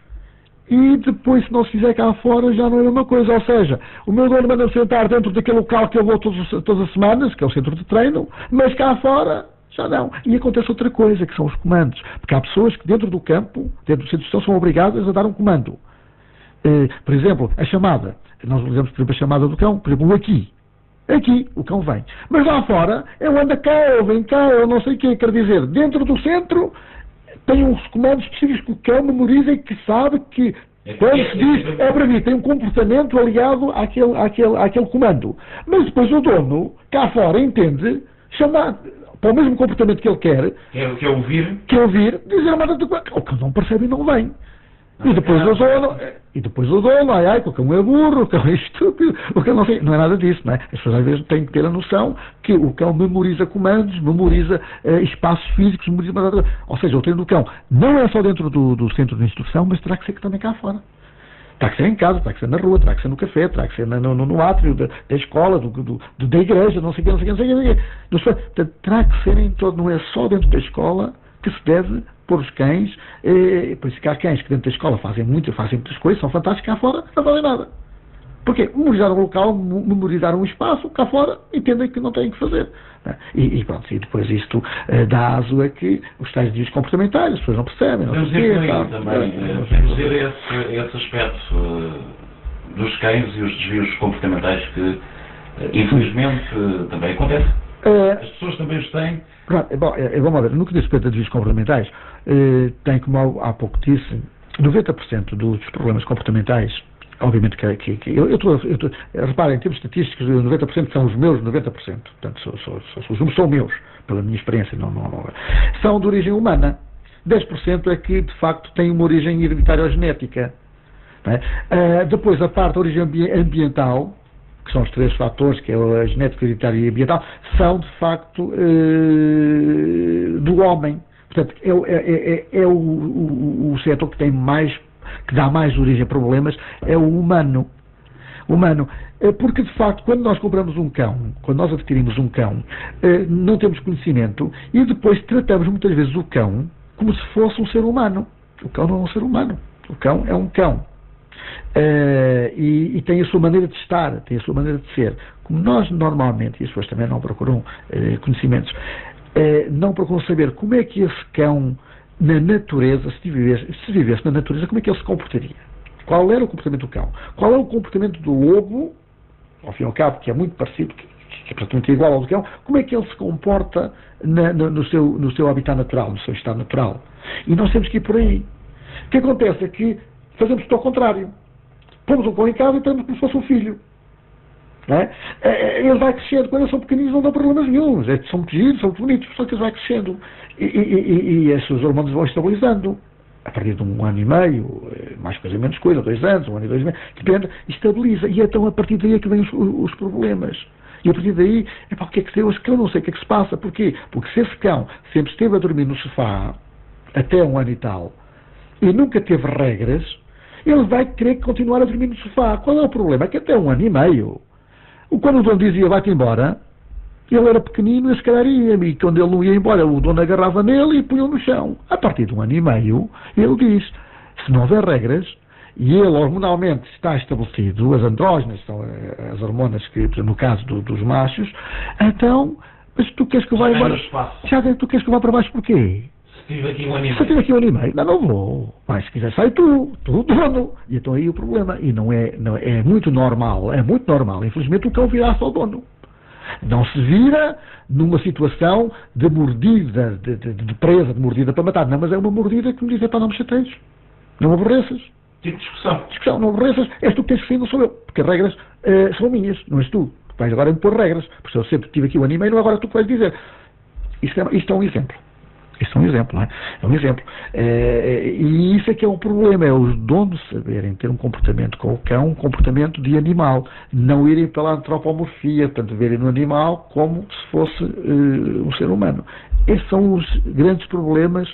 e depois, se não se fizer cá fora, já não é a mesma coisa. Ou seja, o meu dono manda-me sentar dentro daquele local que eu vou todas as semanas, que é o centro de treino, mas cá fora já não. E acontece outra coisa, que são os comandos. Porque há pessoas que dentro do campo, dentro do centro de gestão, são obrigadas a dar um comando. Por exemplo, a chamada. Nós utilizamos, por exemplo, a chamada do cão. Por exemplo, o aqui. Aqui, o cão vem. Mas lá fora, eu ando cá, eu venho cá, eu não sei o quê. Quer dizer, dentro do centro, tem uns comandos específicos que o cão memoriza e que sabe que, quando se diz, é para mim, tem um comportamento aliado àquele comando. Mas depois o dono, cá fora, entende, chamar para o mesmo comportamento que ele quer, que é ouvir, dizer a manda de coisa. O cão não percebe e não vem. E depois o dono, que o cão é burro, o cão é estúpido, o cão não sei, não é nada disso, não é? As pessoas às vezes têm que ter a noção que o cão memoriza comandos, memoriza espaços físicos, ou seja, o treino do cão não é só dentro do centro de instrução, mas terá que ser também cá fora. Terá que ser em casa, terá que ser na rua, terá que ser no café, terá que ser no átrio da escola, da igreja, não sei o que. Portanto, terá que ser em todo, não é só dentro da escola que se deve pôr os cães. Por isso que há cães que dentro da escola fazem muitas coisas, são fantásticos, cá fora não fazem nada. Porquê? Memorizaram um local, memorizaram um espaço, cá fora entendem que não têm que fazer. E pronto, e depois isto dá aso a que os tais desvios comportamentais, as pessoas não percebem. Podemos ir esse aspecto dos cães e os desvios comportamentais que, infelizmente, também acontece. As pessoas também os têm. Bom, vamos ver, no que diz respeito a desvios comportamentais, tem, como há pouco disse, 90% dos problemas comportamentais. Obviamente reparem, em termos estatísticos, 90% são os meus 90%. Portanto, os números são meus, pela minha experiência. Não. São de origem humana. 10% é que, de facto, têm uma origem hereditária ou genética. Depois, a parte da origem ambiental, que são os 3 fatores, que é a genética, hereditária e ambiental, são, de facto, do homem. Portanto, é o setor que tem mais, que dá mais origem a problemas, é o humano. Porque, de facto, quando nós compramos um cão, quando nós adquirimos um cão, não temos conhecimento e depois tratamos muitas vezes o cão como se fosse um ser humano. O cão não é um ser humano. O cão é um cão. E tem a sua maneira de estar, tem a sua maneira de ser. Como nós normalmente, e as pessoas também não procuram conhecimentos, não procuram saber como é que esse cão, na natureza, se vivesse na natureza, como é que ele se comportaria? Qual era o comportamento do cão? Qual é o comportamento do lobo, ao fim e ao cabo, que é muito parecido, que é praticamente igual ao do cão, como é que ele se comporta no seu habitat natural, no seu estado natural? E nós temos que ir por aí. O que acontece é que fazemos tudo ao contrário. Pomos um cão em casa e temos como se fosse um filho. Não é? Ele vai crescendo, quando eles são pequeninos não dão problemas nenhum, são muito giros, são muito bonitos, só que eles vai crescendo e esses hormônios vão estabilizando a partir de 1 ano e meio, mais coisa menos coisa, 2 anos, 1 ano e 2 meses, depende, estabiliza, e então a partir daí é que vêm os problemas. E a partir daí, o que é que deu esse cão? Não sei o que é que se passa. Porquê? Porque se esse cão sempre esteve a dormir no sofá até 1 ano e tal e nunca teve regras, ele vai querer continuar a dormir no sofá. Qual é o problema? É que até 1 ano e meio, quando o dono dizia vai-te embora, ele era pequenino e se calhar ia, e quando ele não ia embora, o dono agarrava nele e punha-o no chão. A partir de 1 ano e meio, ele diz, se não houver regras, e ele hormonalmente está estabelecido, as andrógenas são as hormonas que, no caso dos machos, então, mas tu queres que eu vá embora? Tu queres que eu vá para baixo porquê? Se tive aqui 1 ano e meio. Se tive aqui 1 ano e meio, não vou. Mas se quiser sai tu o dono. E então aí o problema. E não é muito normal, infelizmente, o cão virar-se ao dono. Não se vira numa situação de mordida, de presa, de mordida para matar. Não, mas é uma mordida que me diz, não me chateias. Não me aborreças. Tipo discussão. Não me aborreças. És tu que tens que sair, não sou eu. Porque as regras são minhas, não és tu. Vais agora impor regras. Porque eu sempre tive aqui 1 ano e meio, não agora tu que vais dizer. Isto é um exemplo. Isto é um exemplo, não é? É um exemplo. E isso é que é o problema, é os donos saberem ter um comportamento com o cão, um comportamento de animal. Não irem pela antropomorfia, portanto, verem no animal como se fosse um ser humano. Esses são os grandes problemas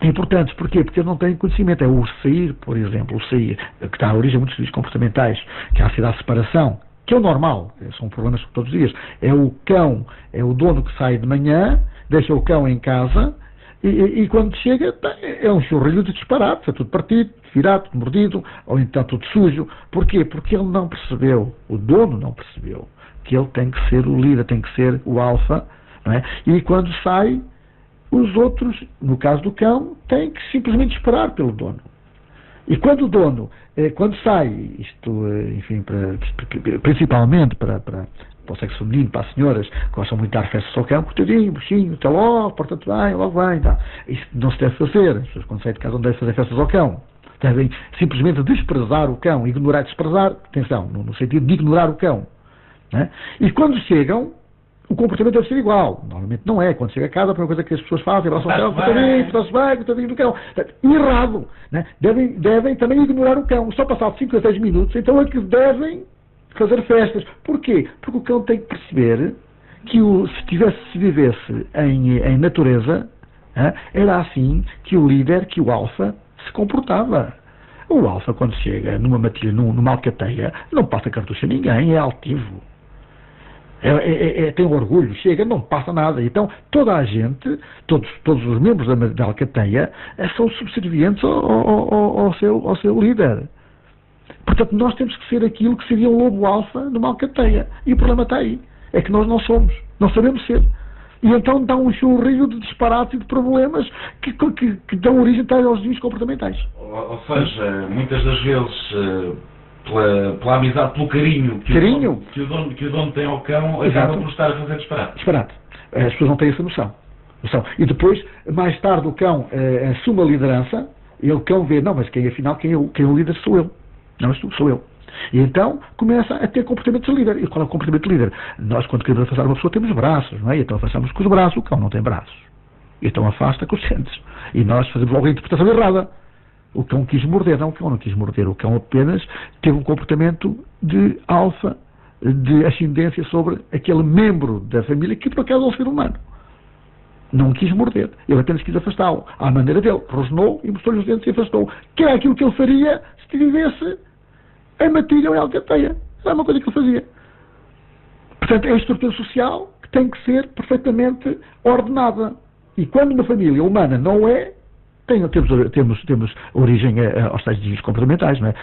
importantes. Porquê? Porque eles não têm conhecimento. É o sair, por exemplo, o sair, que está à origem de muitos serviços comportamentais, que há a cidade de separação, que é o normal, são problemas todos os dias. É o cão, é o dono que sai de manhã, deixa o cão em casa e quando chega é um churrilho de disparate, está tudo partido, virado, tudo mordido, ou então tudo sujo. Porquê? Porque ele não percebeu, o dono não percebeu que ele tem que ser o líder, tem que ser o alfa, não é? E quando sai, os outros, no caso do cão, têm que simplesmente esperar pelo dono. E quando o dono, quando sai, isto, enfim, principalmente para o sexo feminino, para as senhoras que gostam muito de dar festas ao cão, coitadinho, bichinho, até logo, porta-te bem, logo vem, tá. Isso não se deve fazer. As pessoas, quando saem de casa, não devem fazer festas ao cão. Devem simplesmente desprezar o cão, desprezar, atenção, no sentido de ignorar o cão. Né? E quando chegam, o comportamento deve ser igual. Normalmente não é. Quando chega a casa, a primeira coisa que as pessoas fazem é abraçar o cão, coitadinho do cão. Errado. Né? Devem também ignorar o cão. Só passado 5 a 10 minutos, então é que devem fazer festas. Porquê? Porque o cão tem que perceber que se vivesse em natureza, era assim que o líder, que o alfa, se comportava. O alfa, quando chega numa matilha, numa alcateia, não passa cartucho a ninguém, é altivo. Tem orgulho, chega, não passa nada. Então, toda a gente, todos os membros da alcateia são subservientes ao seu líder. Portanto, nós temos que ser aquilo que seria um lobo alfa numa alcateia. E o problema está aí. É que nós não somos. Não sabemos ser. E então dá um churrilho de disparates e de problemas que dão origem aos desvios comportamentais. Ou seja, muitas das vezes, pela amizade, pelo carinho que o dono tem ao cão, acaba por estar a fazer disparate. As pessoas não têm essa noção. E depois, mais tarde, o cão assume a liderança e o cão vê, não, mas quem é o líder sou eu. Não és tu, sou eu. E então começa a ter comportamento de líder. E qual é o comportamento de líder? Nós, quando queremos afastar uma pessoa, temos braços, não é? Então afastamos com os braços, o cão não tem braços. Então afasta com os dentes. E nós fazemos logo a interpretação errada. O cão quis morder. Não, o cão não quis morder. O cão apenas teve um comportamento de alfa, de ascendência sobre aquele membro da família que, por acaso, é um ser humano. Não quis morder. Ele apenas quis afastá-lo. À maneira dele. Rosnou e mostrou-lhe os dentes e afastou. Que é aquilo que ele faria se tivesse em matilha ou em alcateia. É uma coisa que ele fazia. Portanto, é a estrutura social que tem que ser perfeitamente ordenada. E quando uma família humana não é, temos origem aos tais desvios comportamentais, não é?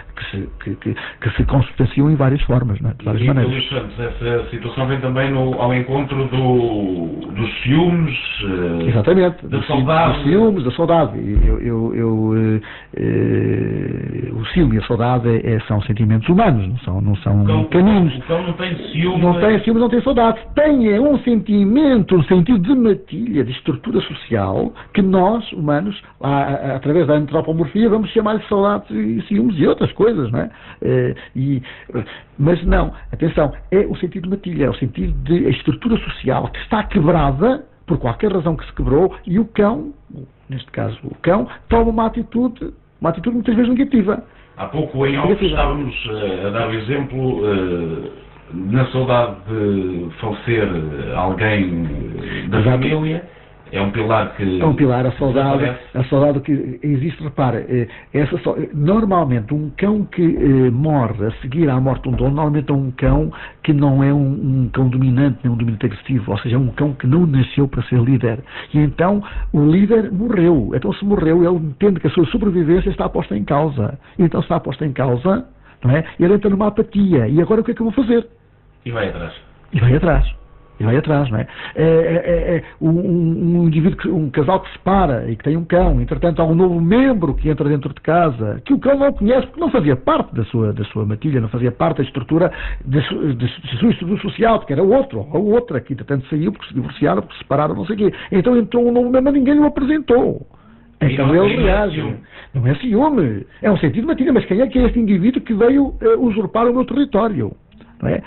que se consubstanciam em várias formas, não é? De várias maneiras. Luís Santos, essa situação vem também ao encontro dos ciúmes, exatamente, da saudade. Dos ciúmes, da saudade. O ciúme e a saudade são sentimentos humanos, não são caninos. O cão não tem ciúme. Não tem ciúmes, não tem saudade. Tem um sentido de matilha, de estrutura social, que nós, humanos, através da antropomorfia, vamos chamar-lhe saudades e ciúmes e outras coisas, não é? Mas não, atenção, é o sentido de matilha, é o sentido de a estrutura social que está quebrada, por qualquer razão que se quebrou, e o cão, neste caso o cão, toma uma atitude muitas vezes negativa. Há pouco em off estávamos a dar o exemplo na saudade de falecer alguém da família. É um pilar que... É um pilar, a saudade que existe, repara, normalmente um cão que morre a seguir à morte de um dono, normalmente é um cão que não é um cão dominante, nem um dominante agressivo, ou seja, é um cão que não nasceu para ser líder. E então o líder morreu. Então se morreu, ele entende que a sua sobrevivência está posta em causa. E então se está posta em causa, não é? Ele entra numa apatia. E agora o que é que eu vou fazer? E vai atrás. E vai atrás, não é? Um indivíduo, um casal que se separa e que tem um cão, entretanto há um novo membro que entra dentro de casa, que o cão não conhece porque não fazia parte da sua matilha, não fazia parte da estrutura da sua estrutura social, porque era outro ou outra que entretanto saiu porque se divorciaram, porque se separaram, não sei o quê. Então entrou um novo membro, mas ninguém o apresentou. Então ele reage. Não é ciúme. É um sentido de matilha, mas quem é que é este indivíduo que veio usurpar o meu território? Não é?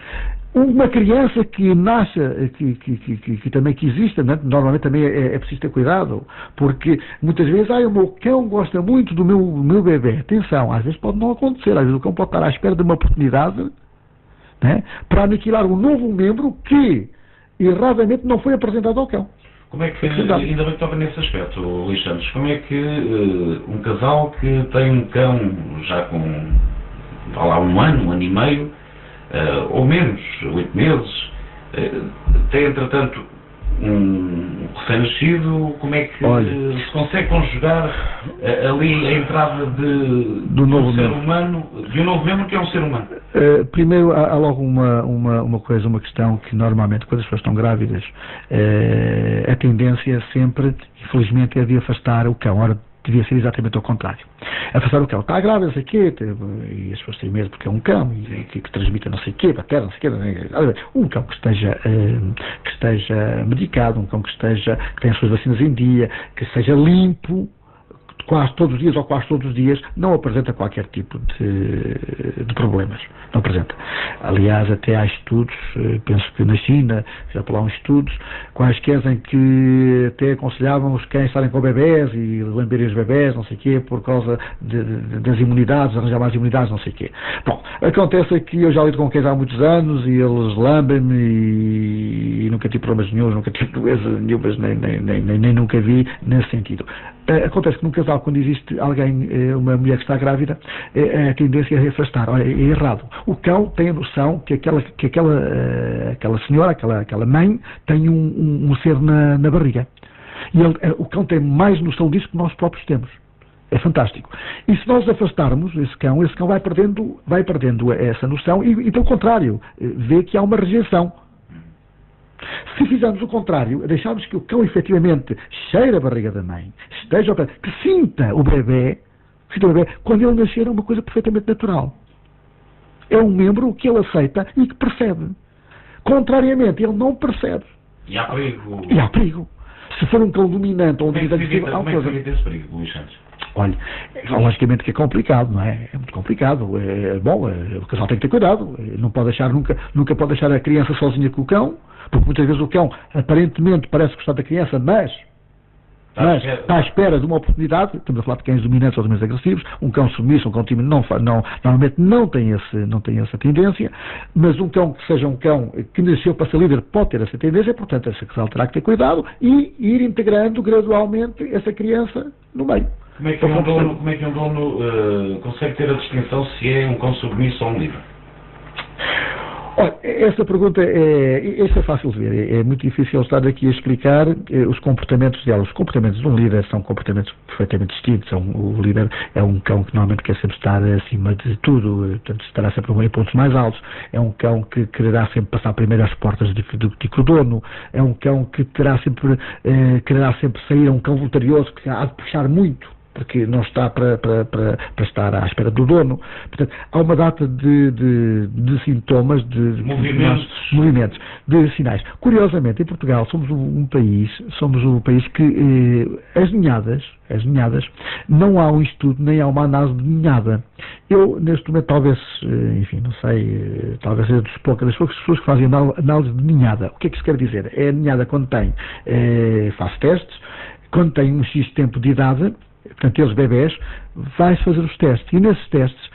Uma criança que nasce, que também que existe, né? Normalmente também é preciso ter cuidado, porque muitas vezes o meu cão gosta muito do meu bebê. Atenção, às vezes pode não acontecer, às vezes o cão pode estar à espera de uma oportunidade, né? Para aniquilar um novo membro que erradamente não foi apresentado ao cão. Como é que, ainda bem que toca nesse aspecto, Luís Santos, como é que um casal que tem um cão já com, vá lá, um ano e meio, ou menos, 8 meses, tem entretanto um recém-nascido, como é que se consegue conjugar ali a entrada de um ser humano, de um novo membro que é um ser humano? Primeiro há logo uma questão que normalmente quando as pessoas estão grávidas a tendência sempre, infelizmente, é de afastar o cão. Ora, devia ser exatamente ao contrário. Afastar o cão. Está grávida, não sei o quê, e as pessoas têm medo porque é um cão e que transmite não sei o quê, bactéria, não sei o quê. Um cão que esteja medicado, um cão que tenha as suas vacinas em dia, que seja limpo, quase todos os dias ou quase todos os dias, não apresenta qualquer tipo de problemas. Não apresenta. Aliás, até há estudos, penso que na China, já por lá uns estudos, quaisquer em que até aconselhavam os cães estarem com bebés e lamberem os bebés, não sei o quê, por causa das imunidades, arranjar mais imunidades, não sei o quê. Bom, acontece que eu já lido com cães há muitos anos e eles lambem-me e nunca tive problemas nenhum, nunca tive doenças nenhumas, nem nunca vi nesse sentido. Acontece que num casal Portugal, quando existe alguém, uma mulher que está grávida, a tendência é afastar. Olha, é errado. O cão tem a noção que aquela senhora, aquela mãe, tem um ser na barriga. E o cão tem mais noção disso que nós próprios temos. É fantástico. E se nós afastarmos esse cão vai perdendo essa noção e pelo contrário, vê que há uma rejeição. Se fizermos o contrário, deixarmos que o cão efetivamente cheire a barriga da mãe, esteja que sinta o bebê, quando ele nascer é uma coisa perfeitamente natural. É um membro que ele aceita e que percebe. Contrariamente, ele não percebe. E há perigo. E há perigo. Se for um cão dominante ou um dominante... Como é que se evita esse perigo, Luís Santos? Olha, logicamente que é complicado, não é? É muito complicado. O casal tem que ter cuidado. Não pode deixar, nunca pode deixar a criança sozinha com o cão, porque muitas vezes o cão aparentemente parece gostar da criança, mas está à espera de uma oportunidade. Estamos a falar de cães dominantes ou dominantes agressivos. Um cão submisso, um cão tímido, normalmente não tem essa tendência, mas um cão que seja um cão que nasceu para ser líder pode ter essa tendência, portanto esse casal terá que ter cuidado e ir integrando gradualmente essa criança no meio. Como é que um dono consegue ter a distinção se é um cão submisso ou um livre? Olha, essa pergunta é fácil de ver. É muito difícil estar aqui a explicar os comportamentos dela. Os comportamentos de um líder são comportamentos perfeitamente distintos. O líder é um cão que normalmente quer sempre estar acima de tudo, portanto estará sempre em pontos mais altos. É um cão que quererá sempre passar primeiro às portas do dono. É um cão que quererá sempre sair. É um cão voluntarioso que há de puxar muito, porque não está para estar à espera do dono. Portanto, há uma data de sintomas, de movimentos, de sinais. Curiosamente, em Portugal somos um país que as ninhadas, não há um estudo, nem há uma análise de ninhada. Eu, neste momento, talvez, enfim, não sei, talvez seja das poucas pessoas que fazem análise de ninhada. O que é que isso quer dizer? É a ninhada quando faz testes, quando tem um X tempo de idade, portanto, eles bebés, vai-se fazer os testes. E nesses testes,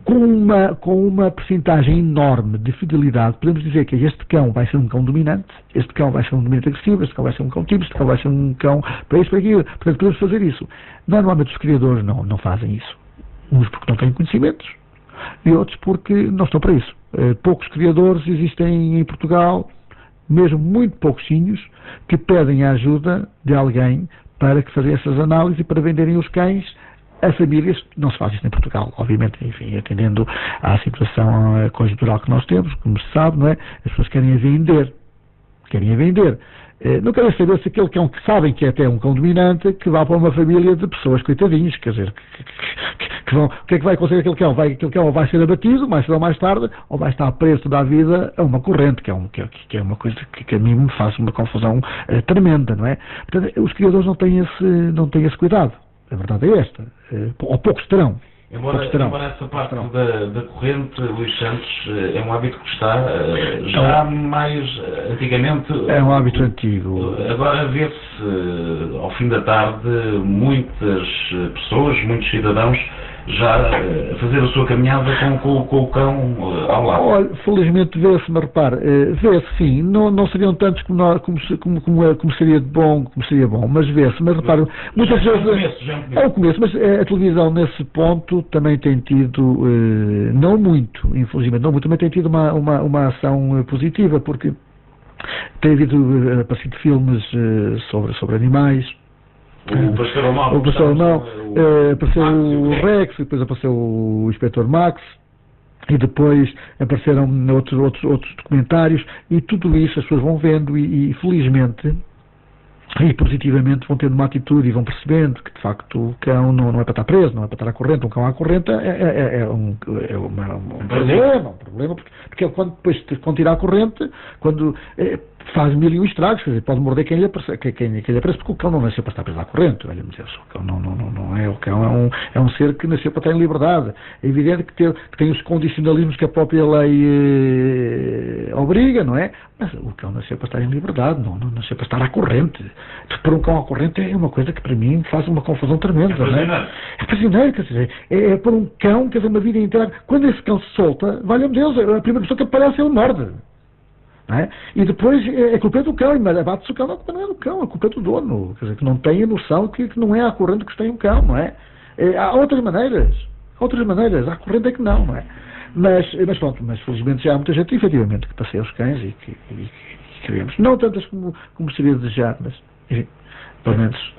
com uma percentagem enorme de fidelidade, podemos dizer que este cão vai ser um cão dominante, este cão vai ser um dominante agressivo, este cão vai ser um cão tímido, este cão vai ser um cão para isso, para aquilo. Portanto, podemos fazer isso. Normalmente os criadores não fazem isso. Uns porque não têm conhecimentos e outros porque não estão para isso. Poucos criadores existem em Portugal, mesmo muito pouquinhos, que pedem a ajuda de alguém para que fazer essas análises e para venderem os cães a famílias. Não se faz isso em Portugal, obviamente, enfim, atendendo à situação conjuntural que nós temos, como se sabe, não é? As pessoas querem a vender. Não querem saber se aquele cão que sabem que é até um cão dominante, que vá para uma família de pessoas coitadinhos, quer dizer, que vão, o que é que vai acontecer aquele cão? Aquele cão vai ser abatido, mais cedo ou mais tarde, ou vai estar preso toda a vida a uma corrente, que é uma coisa que a mim me faz uma confusão tremenda, não é? Portanto, os criadores não têm esse cuidado. A verdade é esta. Ou poucos terão. Embora essa parte da corrente, Luís Santos, é um hábito que está já mais antigamente... É um hábito antigo. Agora vê-se, ao fim da tarde, muitas pessoas, muitos cidadãos, já a fazer a sua caminhada com o cão ao lado. Olha, felizmente vê-se, mas repare, vê-se sim, não seriam tantos como seria bom, mas vê-se, mas repare, muitas vezes é o começo, mas a televisão nesse ponto também tem tido, não muito, infelizmente, também tem tido uma ação positiva, porque tem havido aparecido filmes sobre animais. O Pastor Alemão, apareceu o Rex, depois apareceu o Inspetor Max, e depois apareceram outros documentários, e tudo isso as pessoas vão vendo e felizmente e positivamente vão tendo uma atitude e vão percebendo que de facto o cão não é para estar preso, não é para estar à corrente. Um cão à corrente é um problema, porque quando tira a corrente, quando faz mil e um estragos, quer dizer, pode morder quem lhe aparece, porque o cão não nasceu para estar preso à corrente. Olha, o cão não é. O cão é um ser que nasceu para estar em liberdade. É evidente que tem os condicionalismos que a própria lei obriga, não é? Mas o cão nasceu para estar em liberdade, não nasceu para estar à corrente. Para um cão à corrente é uma coisa que para mim faz uma confusão tremenda. É prisioneiro, quer dizer, é para um cão, quer dizer, uma vida inteira. Quando esse cão se solta, valha-me Deus, a primeira pessoa que aparece ele morde. Não é? E depois a culpa é do cão, mas abate-se o cão, não, a culpa não é do cão, a culpa é do dono, quer dizer, que não tem a noção que não é à corrente que tem um cão, não é? Há outras maneiras, à corrente é que não é? Mas pronto, mas felizmente já há muita gente, efetivamente, que passeia os cães e que queremos. Não tantas como seria desejar, mas, enfim, pelo menos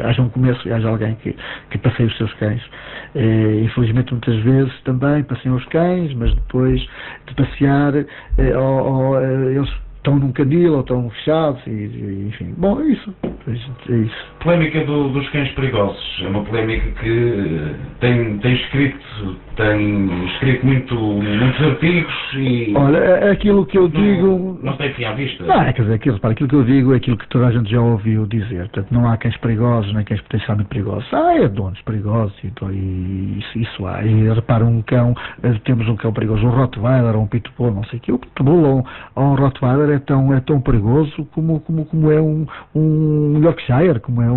haja um começo e haja alguém que passeie os seus cães. Infelizmente muitas vezes também passeiam os cães, mas depois de passear eles estão num canil ou estão fechados e enfim, bom, é isso. A polémica dos cães perigosos é uma polémica que tem escrito muitos artigos e... Olha, aquilo que eu digo... Não tem fim à vista. Não, quer dizer, aquilo que eu digo é aquilo que toda a gente já ouviu dizer. Portanto, não há cães perigosos, nem cães potencialmente perigosos. É donos perigosos e isso há. E repara, temos um cão perigoso, um Rottweiler ou um Pitbull, não sei o quê. O Pitbull ou um Rottweiler é tão perigoso como é um Yorkshire, como é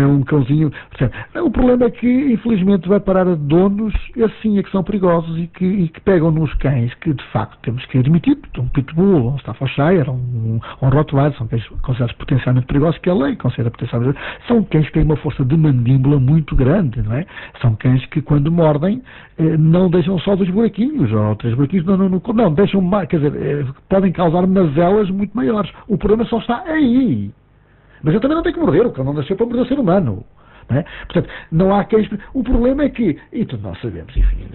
um cãozinho. Portanto, o problema é que, infelizmente, vai parar a donos, assim é que são perigosos e que pegam nos cães que, de facto, temos que admitir, um Pitbull, um Staffordshire, um Rottweiler, são cães considerados potencialmente perigosos, que a lei considera potencialmente perigosos. São cães que têm uma força de mandíbula muito grande, não é? São cães que, quando mordem, não deixam só 2 buraquinhos, ou 3 buraquinhos, não, deixam mais, quer dizer, podem causar mazelas muito maiores. O problema só está aí. Mas eu também não tenho que morder, o cão não nasceu para morder o ser humano. Não é? Portanto, não há cães. O problema é que, e todos nós sabemos, enfim,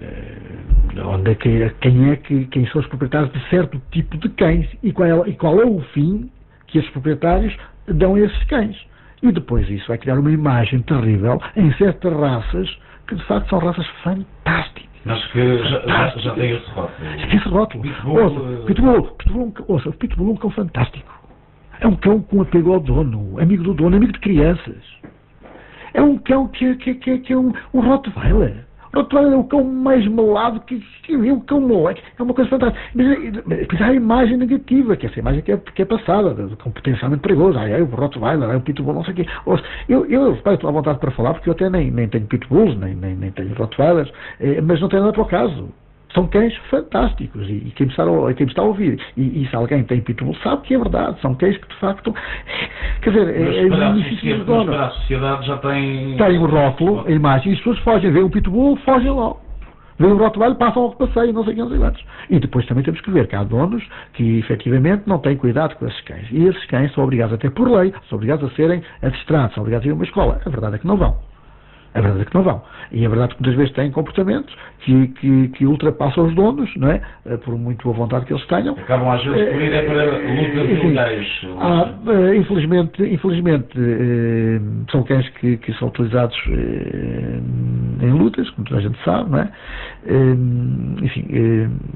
quem são os proprietários de certo tipo de cães e qual é o fim que esses proprietários dão a esses cães. E depois isso vai criar uma imagem terrível em certas raças que de facto são raças fantásticas. Mas que já tem esse rótulo. Esse rótulo. O Pitbull é um cão fantástico. É um cão com apego ao dono, amigo do dono, amigo de crianças. É um cão que é um Rottweiler. O Rottweiler é o cão mais melado que um cão moleque. É uma coisa fantástica. Mas há a imagem negativa, que essa imagem que é passada, com potencialmente perigoso. O Rottweiler, o Pitbull, não sei o quê. Eu estou à vontade para falar, porque eu até nem tenho Pitbulls, nem tenho Rottweilers, mas não tem nada para o caso. São cães fantásticos e quem me está a ouvir e se alguém tem Pitbull sabe que é verdade, são cães que de facto, quer dizer, mas para a sociedade já tem o rótulo, a imagem, e as pessoas fogem, veem um Pitbull, fogem logo. Veem um Rottweiler, passam ao passeio, não sei quantos. E depois também temos que ver que há donos que efetivamente não têm cuidado com esses cães. E esses cães são obrigados, até por lei, são obrigados a serem adestrados, são obrigados a ir a uma escola. A verdade é que não vão. A verdade é que não vão. E a verdade é que muitas vezes têm comportamentos que ultrapassam os donos, não é? Por muito boa vontade que eles tenham. Acabam às vezes por ir para lutas ilegais. Infelizmente, são cães que são utilizados em lutas, como toda a gente sabe, não é? Enfim,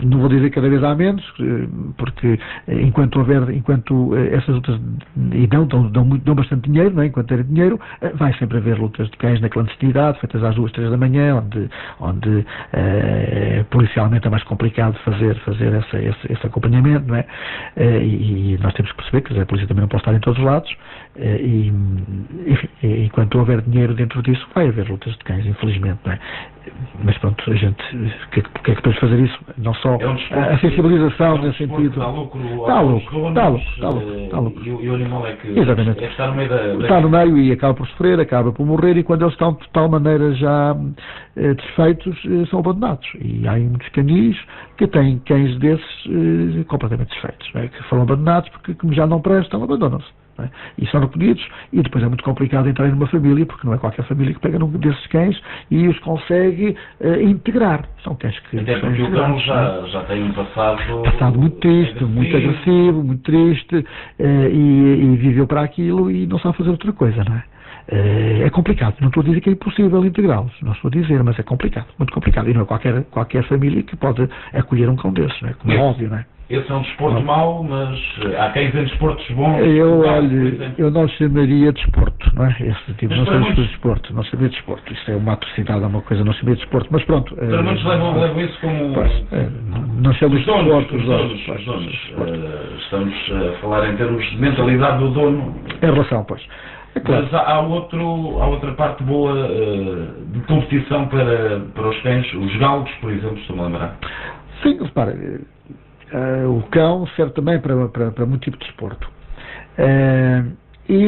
não vou dizer cada vez há menos, porque enquanto essas lutas dão bastante dinheiro, não é? Enquanto terem dinheiro, vai sempre haver lutas de cães na clandestinidade, feitas às 2, 3 da manhã, onde policialmente é mais complicado fazer esse acompanhamento, não é? E nós temos que perceber que a polícia também não pode estar em todos os lados, e enfim, enquanto houver dinheiro dentro disso, vai haver lutas de cães, infelizmente, não é? Mas pronto, a gente, o que é que podemos fazer isso? Não só a sensibilização nesse sentido. Está louco. E o animal é que exatamente. Está no meio está no meio e acaba por sofrer, acaba por morrer, e quando eles estão de tal maneira já desfeitos, são abandonados. E há muitos canis que têm cães desses completamente desfeitos, não é? Que foram abandonados porque, como já não prestam, abandonam-se. É? E são recolhidos, e depois é muito complicado entrar numa família, porque não é qualquer família que pega num desses cães e os consegue integrar. São cães que até porque o cão já tem um passado muito triste, muito agressivo, muito triste, e viveu para aquilo e não sabe fazer outra coisa, não é? É complicado, não estou a dizer que é impossível integrá-los, não estou a dizer, mas é complicado, muito complicado, e não é qualquer família que pode acolher um cão desses, não é? Como é óbvio, não é? Esse é um desporto mau, mas há cães em desportos bons. Eu não chamaria de desporto, não é? Esse tipo, não chamaria de desporto, não chamaria de desporto. Isso é uma atrocidade, é uma coisa, não chamaria de desporto, mas pronto. Pelo menos levam isso como... não chamamos de desporto. Os donos. Estamos a falar em termos de mentalidade do dono. Em relação, pois. É claro. Mas há outra parte boa de competição para os cães, os galgos, por exemplo, estou-me a lembrar. Sim, repara, o cão serve também para muito tipo de desporto. E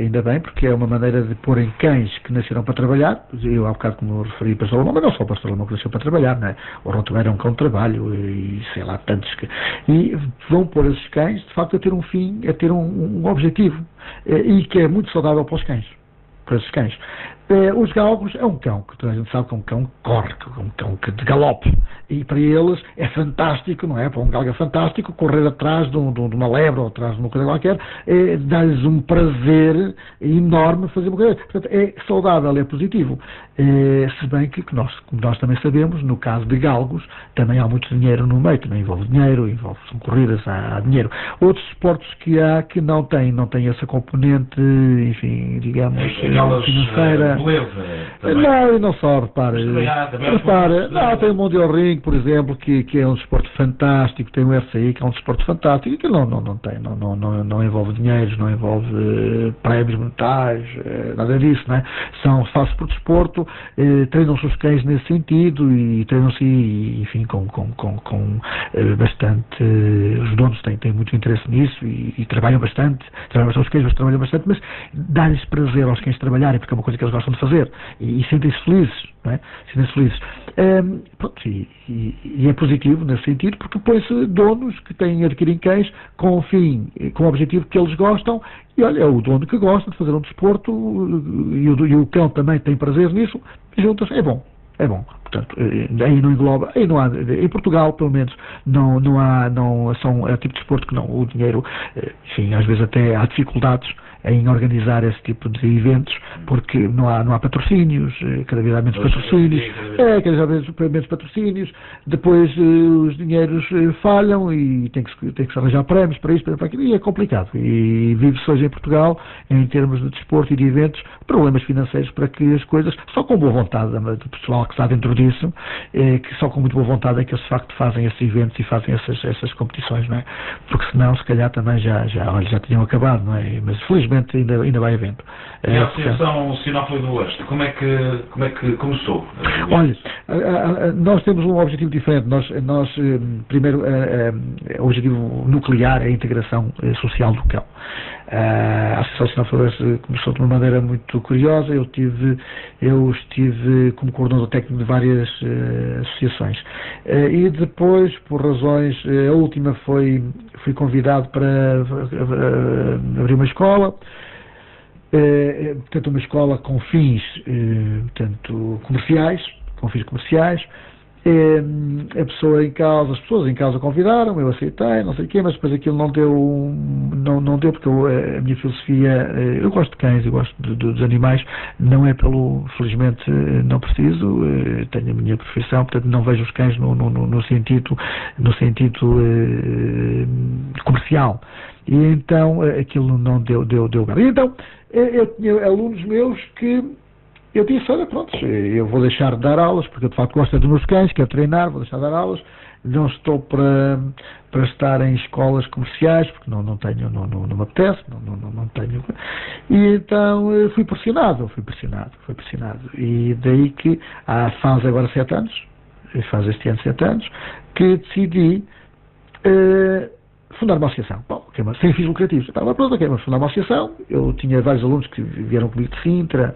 ainda bem, porque é uma maneira de pôr em cães que nasceram para trabalhar. Eu há bocado como referi para Salomão, mas não só para Salomão que nasceu para trabalhar, não é? O Rottweiler é um cão de trabalho e sei lá, tantos que... E vão pôr esses cães, de facto, a ter um fim, a ter um objetivo, e que é muito saudável para os cães, para esses cães. Os galgos é um cão, que toda a gente sabe que é um cão que corre, que é um cão que de galope. E para eles é fantástico, não é? Para um galgo é fantástico correr atrás de uma lebre ou atrás de uma coisa qualquer, dá-lhes um prazer enorme fazer uma coisa. Portanto, é saudável, é positivo. Se bem que como nós também sabemos, no caso de galgos, também há muito dinheiro no meio, também envolve dinheiro, são corridas, há dinheiro. Outros esportes que há que não têm essa componente, enfim, digamos, financeira. Não, e não só, repare. Tem o Mundial Ring, por exemplo, que é um desporto fantástico, tem o UFC, que é um desporto fantástico, que não envolve dinheiros, não envolve prémios monetários, nada disso, não é? Faz-se por desporto, treinam-se os cães nesse sentido e treinam-se, enfim, com bastante. Os donos têm muito interesse nisso e trabalham bastante os cães, mas trabalham bastante, mas dá-lhes prazer aos cães trabalharem, porque é uma coisa que eles gostam de fazer e sentem-se felizes, não é? Sentem-se felizes. E é positivo nesse sentido, porque põe-se donos que adquirem cães com o objetivo que eles gostam, e olha, é o dono que gosta de fazer um desporto e o cão também tem prazer nisso, e juntas, é bom. Portanto, aí não engloba, aí não há, em Portugal, pelo menos, é o tipo de desporto que não, o dinheiro, enfim, às vezes até há dificuldades em organizar esse tipo de eventos, porque não há patrocínios, cada vez há menos patrocínios, depois os dinheiros falham e tem que se arranjar prémios para isto, para aquilo, e é complicado. E vive-se hoje em Portugal, em termos de desporto e de eventos, problemas financeiros para que as coisas, só com boa vontade do pessoal que está dentro disso, que só com muito boa vontade é que eles de facto fazem esses eventos e fazem essas competições, não é? Porque senão, se calhar, também já tinham acabado, não é? Mas felizmente ainda vai havendo. E a Associação Sinófila do Oeste, como é que começou? Olha, nós temos um objetivo diferente. Nós primeiro, o objetivo nuclear é a integração social do cão. A Associação Sinófila do Oeste começou de uma maneira muito curiosa. Eu estive como coordenador técnico de várias associações. E depois, por razões, a última fui convidado para abrir uma escola. Portanto, uma escola com fins comerciais, a pessoa em causa, as pessoas em causa convidaram, eu aceitei, não sei o quê, mas depois aquilo não deu porque a minha filosofia, eu gosto de cães, eu gosto dos animais, não é felizmente não preciso, tenho a minha profissão, portanto não vejo os cães no sentido comercial. E então aquilo não deu lugar. E então eu tinha alunos meus que eu disse, olha, pronto, eu vou deixar de dar aulas, porque eu de facto gosto dos meus cães, quero treinar, vou deixar de dar aulas, não estou para estar em escolas comerciais, porque não me apetece, não tenho. E então fui pressionado. E daí que faz agora 7 anos, faz este ano 7 anos, que decidi fundar uma associação. Sem fins lucrativos. Vamos fundar uma associação. Eu tinha vários alunos que vieram comigo de Sintra,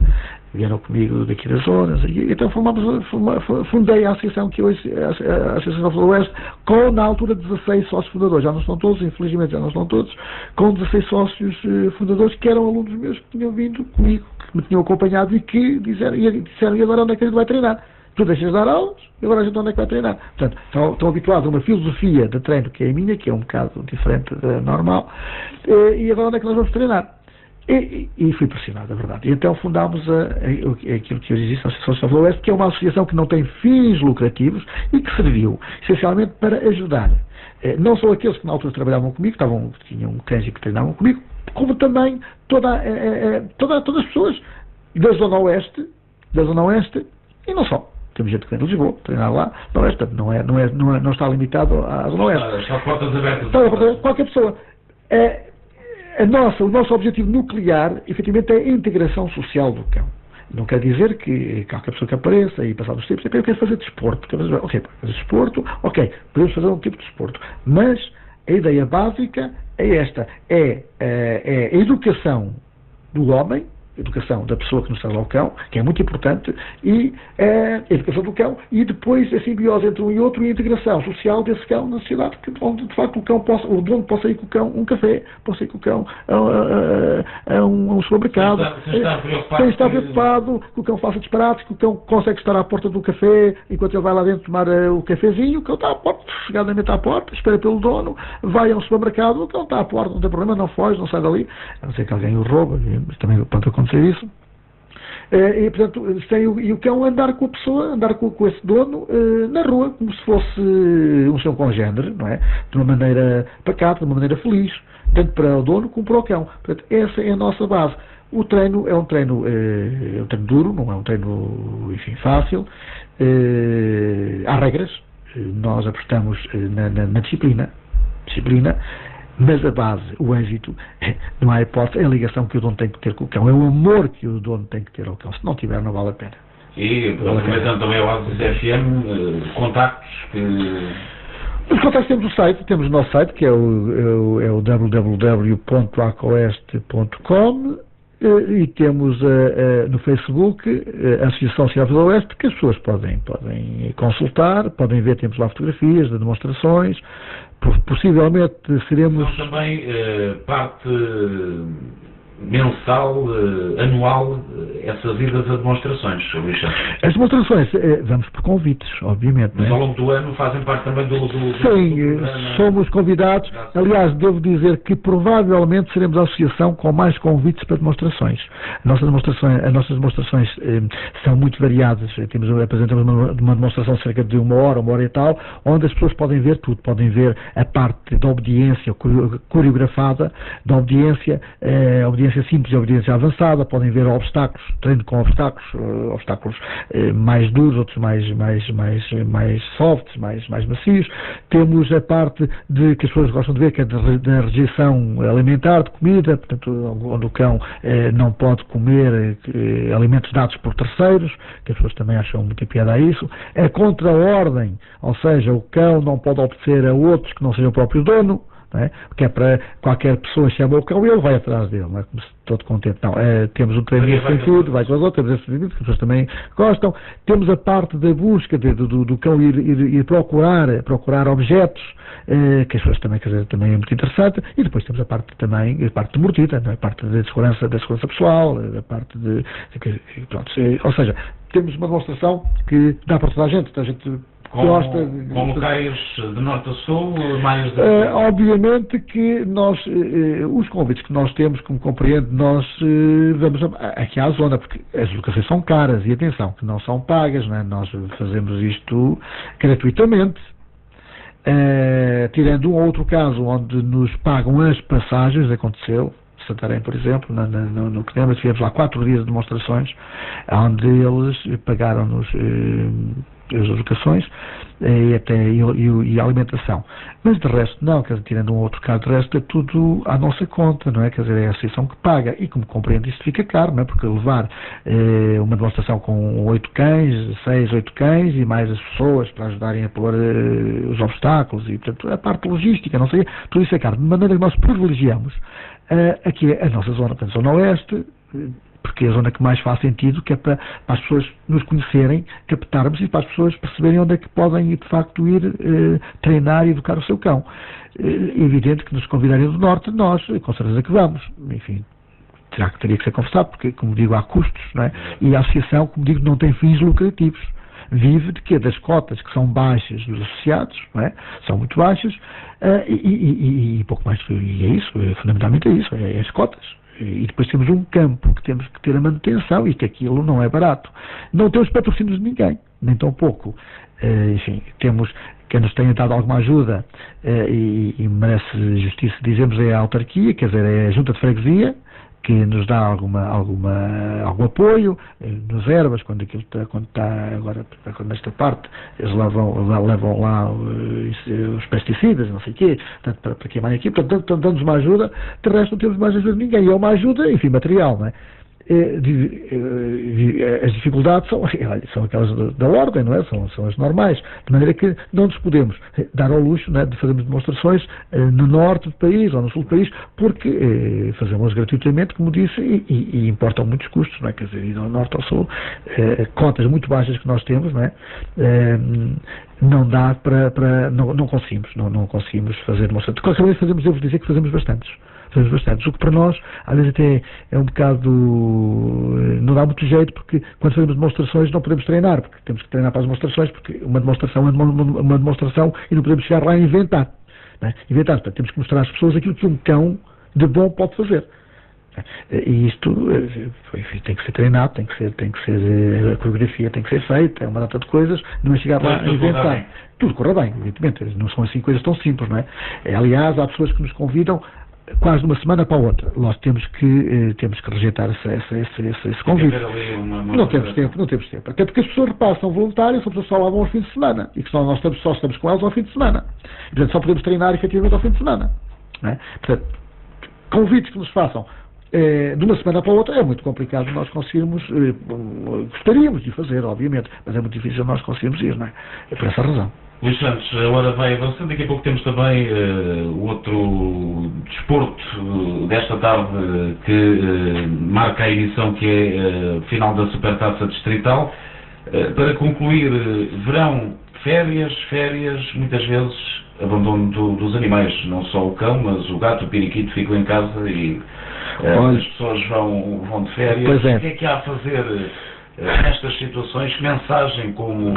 vieram comigo daqui das zonas, e então fundei a associação que hoje é a Associação do Oeste, com na altura 16 sócios fundadores. Já não estão todos, infelizmente já não estão todos, com 16 sócios fundadores que eram alunos meus que tinham vindo comigo, que me tinham acompanhado e que disseram, e agora onde é que a gente vai treinar? Tu deixas de dar aulas e agora a gente onde é que vai treinar? Portanto, estão habituados a uma filosofia de treino que é a minha, que é um bocado diferente da normal, e agora onde é que nós vamos treinar? E fui pressionado, é verdade. E então fundámos aquilo que eu disse, a Associação Sinófila do Oeste, que é uma associação que não tem fins lucrativos e que serviu essencialmente para ajudar não só aqueles que na altura trabalhavam comigo, tinham cães e que treinavam comigo, como também todas as pessoas da Zona Oeste e não só. Temos gente que vem de Lisboa, treinar lá, não está limitado à Zona Oeste. Está portas abertas. Qualquer pessoa. O nosso objetivo nuclear, efetivamente, é a integração social do cão. Não quer dizer que qualquer pessoa que apareça e passar dos tempos, eu quero fazer desporto. Ok, fazer desporto, ok, podemos fazer um tipo de desporto. Mas a ideia básica é esta, é a educação do homem, a educação da pessoa que nos traz ao cão, que é muito importante, e a educação do cão, e depois a simbiose entre um e outro e a integração social desse cão na sociedade, onde de facto o dono possa ir com o cão um café, possa ir com o cão a um supermercado, sem estar preocupado que o cão faça disparates, que o cão consegue estar à porta do café enquanto ele vai lá dentro tomar o cafezinho, o cão está à porta, chegadamente à porta, espera pelo dono, vai a um supermercado, o cão está à porta, não tem problema, não foge, não sai dali, a não ser que alguém o rouba, mas também pode acontecer isso. E, portanto, e o cão andar com a pessoa, andar com esse dono na rua, como se fosse um seu congénere, não é? De uma maneira pacata, de uma maneira feliz, tanto para o dono como para o cão. Portanto, essa é a nossa base. O treino é um treino duro, não é um treino, enfim, fácil. Há regras. Nós apostamos na disciplina, mas a base, o êxito, não há hipótese, é a ligação que o dono tem que ter com o cão, é o amor que o dono tem que ter ao cão. Se não tiver, não vale a pena. E, aproveitando também ao Oasis FM, contactos que... Os contactos temos o site, temos o nosso site, que é o www.acoeste.com, e temos no Facebook a Associação Cidade do Oeste, que as pessoas podem consultar, podem ver, temos lá fotografias de demonstrações. Possivelmente seremos... São também parte mensal, anual, essas idas a demonstrações, Sr. Alexandre? As demonstrações, vamos por convites, obviamente. Mas ao longo do ano fazem parte também do Sim, somos convidados. Aliás, devo dizer que provavelmente seremos a associação com mais convites para demonstrações. As nossas demonstrações são muito variadas. Apresentamos uma demonstração de cerca de uma hora e tal, onde as pessoas podem ver tudo. Podem ver a parte da obediência coreografada, da obediência simples e obediência avançada, podem ver obstáculos, treino com obstáculos mais duros, outros mais softs, mais macios. Temos a parte que as pessoas gostam de ver, que é da rejeição alimentar, de comida, portanto, onde o cão não pode comer alimentos dados por terceiros, que as pessoas também acham muita piada a isso. A contra-ordem, ou seja, o cão não pode obedecer a outros que não sejam o próprio dono, não é? Porque é para qualquer pessoa chama o cão e ele vai atrás dele, não é? Como se todo contente. Não, temos um treino nesse sentido, vai com as outras, temos esse sentido, que as pessoas também gostam. Temos a parte da busca do cão ir procurar objetos, que as pessoas também é muito interessante, e depois temos a parte de mordida, não é? A parte da segurança pessoal, a parte pronto, ou seja, temos uma demonstração que dá para toda a gente com locais de norte a sul, mais de... obviamente que nós, os convites que nós temos, como compreende, nós vamos aqui à zona, porque as locações são caras, e atenção, que não são pagas, não é? Nós fazemos isto gratuitamente, tirando um ou outro caso onde nos pagam as passagens, aconteceu, Santarém, por exemplo, no que lembra, tivemos lá 4 dias de demonstrações, onde eles pagaram-nos as locações e a alimentação. Mas de resto não, quer dizer, tirando um outro caso, de resto é tudo à nossa conta, não é? Quer dizer, é a associação que paga, e como compreende isto fica claro, não é? Porque levar uma demonstração com 8 cães, 6, 8 cães e mais as pessoas para ajudarem a pôr os obstáculos e, portanto, a parte logística, não sei, tudo isso é caro, de maneira que nós privilegiamos aqui a nossa zona, portanto, zona oeste, porque é a zona que mais faz sentido, que é para as pessoas nos conhecerem, captarmos, e para as pessoas perceberem onde é que podem, de facto, ir treinar e educar o seu cão. É evidente que nos convidarem do norte, nós, com certeza que vamos. Enfim, teria que ser conversado, porque, como digo, há custos, não é? E a associação, como digo, não tem fins lucrativos. Vive de quê? Das cotas que são baixas dos associados, não é? São muito baixas, e pouco mais, e é isso, fundamentalmente é isso, é as cotas. E depois temos um campo que temos que ter a manutenção, e que aquilo não é barato. Não temos patrocínios de ninguém, nem tão pouco. Enfim, temos quem nos tenha dado alguma ajuda, e merece justiça, dizemos, é a autarquia, quer dizer, é a junta de freguesia, que nos dá algum apoio, nas ervas, quando está agora, nesta parte, eles levam lá os pesticidas, não sei o quê, portanto, para queimar aqui, portanto, dando-nos uma ajuda, de resto não temos mais ajuda de ninguém, e é uma ajuda, enfim, material, não é? as dificuldades são aquelas da ordem, não é? São as normais, de maneira que não nos podemos dar ao luxo, não é, de fazermos demonstrações no norte do país ou no sul do país, porque fazemos gratuitamente, como disse, e importam muitos custos, não é? Quer dizer, ir ao norte ao sul, contas muito baixas que nós temos, não é? Não dá não conseguimos fazer demonstrações. De qualquer maneira, devo dizer que fazemos bastantes. O que para nós, às vezes até é um bocado, não dá muito jeito, porque quando fazemos demonstrações não podemos treinar, porque temos que treinar para as demonstrações, porque uma demonstração é uma demonstração e não podemos chegar lá e inventar. Não é? Portanto, temos que mostrar às pessoas aquilo que um cão de bom pode fazer. E isto tem que ser treinado, tem que ser a coreografia tem que ser feita, é uma data de coisas, não é chegar lá e inventar. Tudo corre bem, evidentemente, não são assim coisas tão simples, não é? Aliás, há pessoas que nos convidam quase de uma semana para a outra. Nós temos que rejeitar esse convite. Não temos tempo. Até porque as pessoas repassam voluntárias, são pessoas que só lá vão aos fins de semana. E que nós só estamos com elas ao fim de semana. E, portanto, só podemos treinar efetivamente ao fim de semana. Não é? Portanto, convites que nos façam de uma semana para a outra é muito complicado nós conseguirmos, gostaríamos de fazer, obviamente, mas é muito difícil nós conseguirmos ir, não é? É por essa razão. Luís Santos, a hora vai avançando, daqui a pouco temos também outro desporto desta tarde que marca a edição, que é a final da Supertaça Distrital. Para concluir, verão, férias, muitas vezes abandono dos animais, não só o cão, mas o gato, o periquito ficam em casa e as pessoas vão de férias. Pois é. O que é que há a fazer nestas situações? Que mensagem, como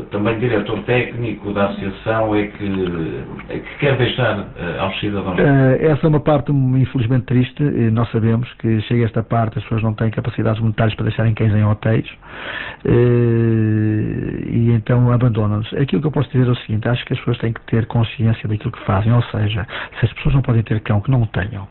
também diretor técnico da associação, é que quer deixar aos cidadãos? Essa é uma parte infelizmente triste. Nós sabemos que chega a esta parte, as pessoas não têm capacidades monetárias para deixarem cães em hotéis e então abandonam-nos. Aquilo que eu posso dizer é o seguinte: acho que as pessoas têm que ter consciência daquilo que fazem, ou seja, se as pessoas não podem ter cão, que não tenham.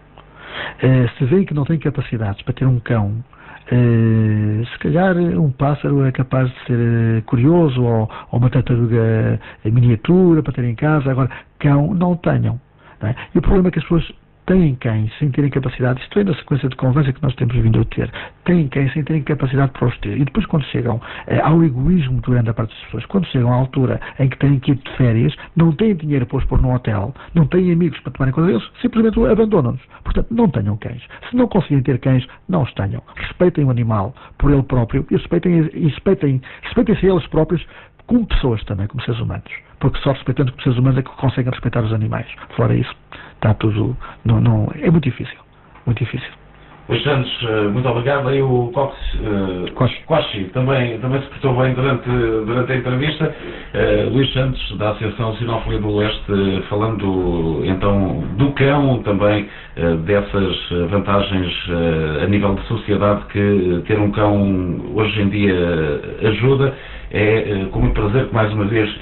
Se veem que não têm capacidades para ter um cão, se calhar um pássaro é capaz de ser curioso, ou uma tartaruga miniatura para ter em casa. Agora, cão não tenham, não é? E o problema é que as pessoas têm cães sem terem capacidade. Isto é na sequência de conversa que nós temos vindo a ter. Têm cães sem terem capacidade para os ter. E depois, quando chegam ao egoísmo muito grande da parte das pessoas, quando chegam à altura em que têm que ir de férias, não têm dinheiro para os pôr num hotel, não têm amigos para tomarem conta deles, simplesmente abandonam-nos. Portanto, não tenham cães. Se não conseguirem ter cães, não os tenham. Respeitem o animal por ele próprio e respeitem-se eles próprios como pessoas também, como seres humanos. Porque só respeitando como seres humanos é que conseguem respeitar os animais. Fora isso, está tudo... é muito difícil. Muito difícil. Luís Santos, muito obrigado. Aí o Coxi também se portou bem durante a entrevista. Luís Santos, da Associação Sinófilia do Leste, falando então do cão, também dessas vantagens a nível de sociedade que ter um cão hoje em dia ajuda. É com muito prazer que mais uma vez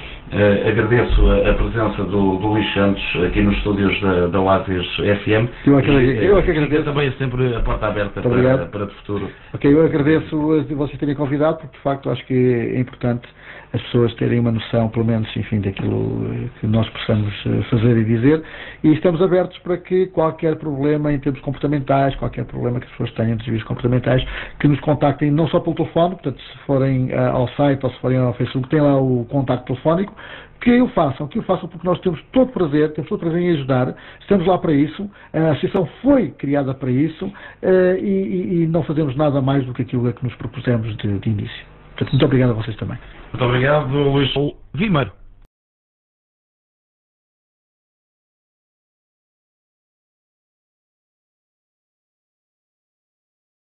agradeço a presença do Luís Santos aqui nos estúdios da Oasis FM. Eu é que agradeço. Também é sempre a porta aberta para o futuro. Ok, eu agradeço vocês terem convidado, porque de facto acho que é importante as pessoas terem uma noção, pelo menos, enfim, daquilo que nós possamos fazer e dizer, e estamos abertos para que qualquer problema em termos comportamentais, qualquer problema que as pessoas tenham de desvios comportamentais, que nos contactem não só pelo telefone, portanto, se forem ao site ou se forem ao Facebook, tem lá o contacto telefónico, que o façam porque nós temos todo o prazer em ajudar, estamos lá para isso, a associação foi criada para isso e não fazemos nada mais do que aquilo que nos propusemos de início. Portanto, muito obrigado a vocês também. Muito obrigado, Luís Vimeiro.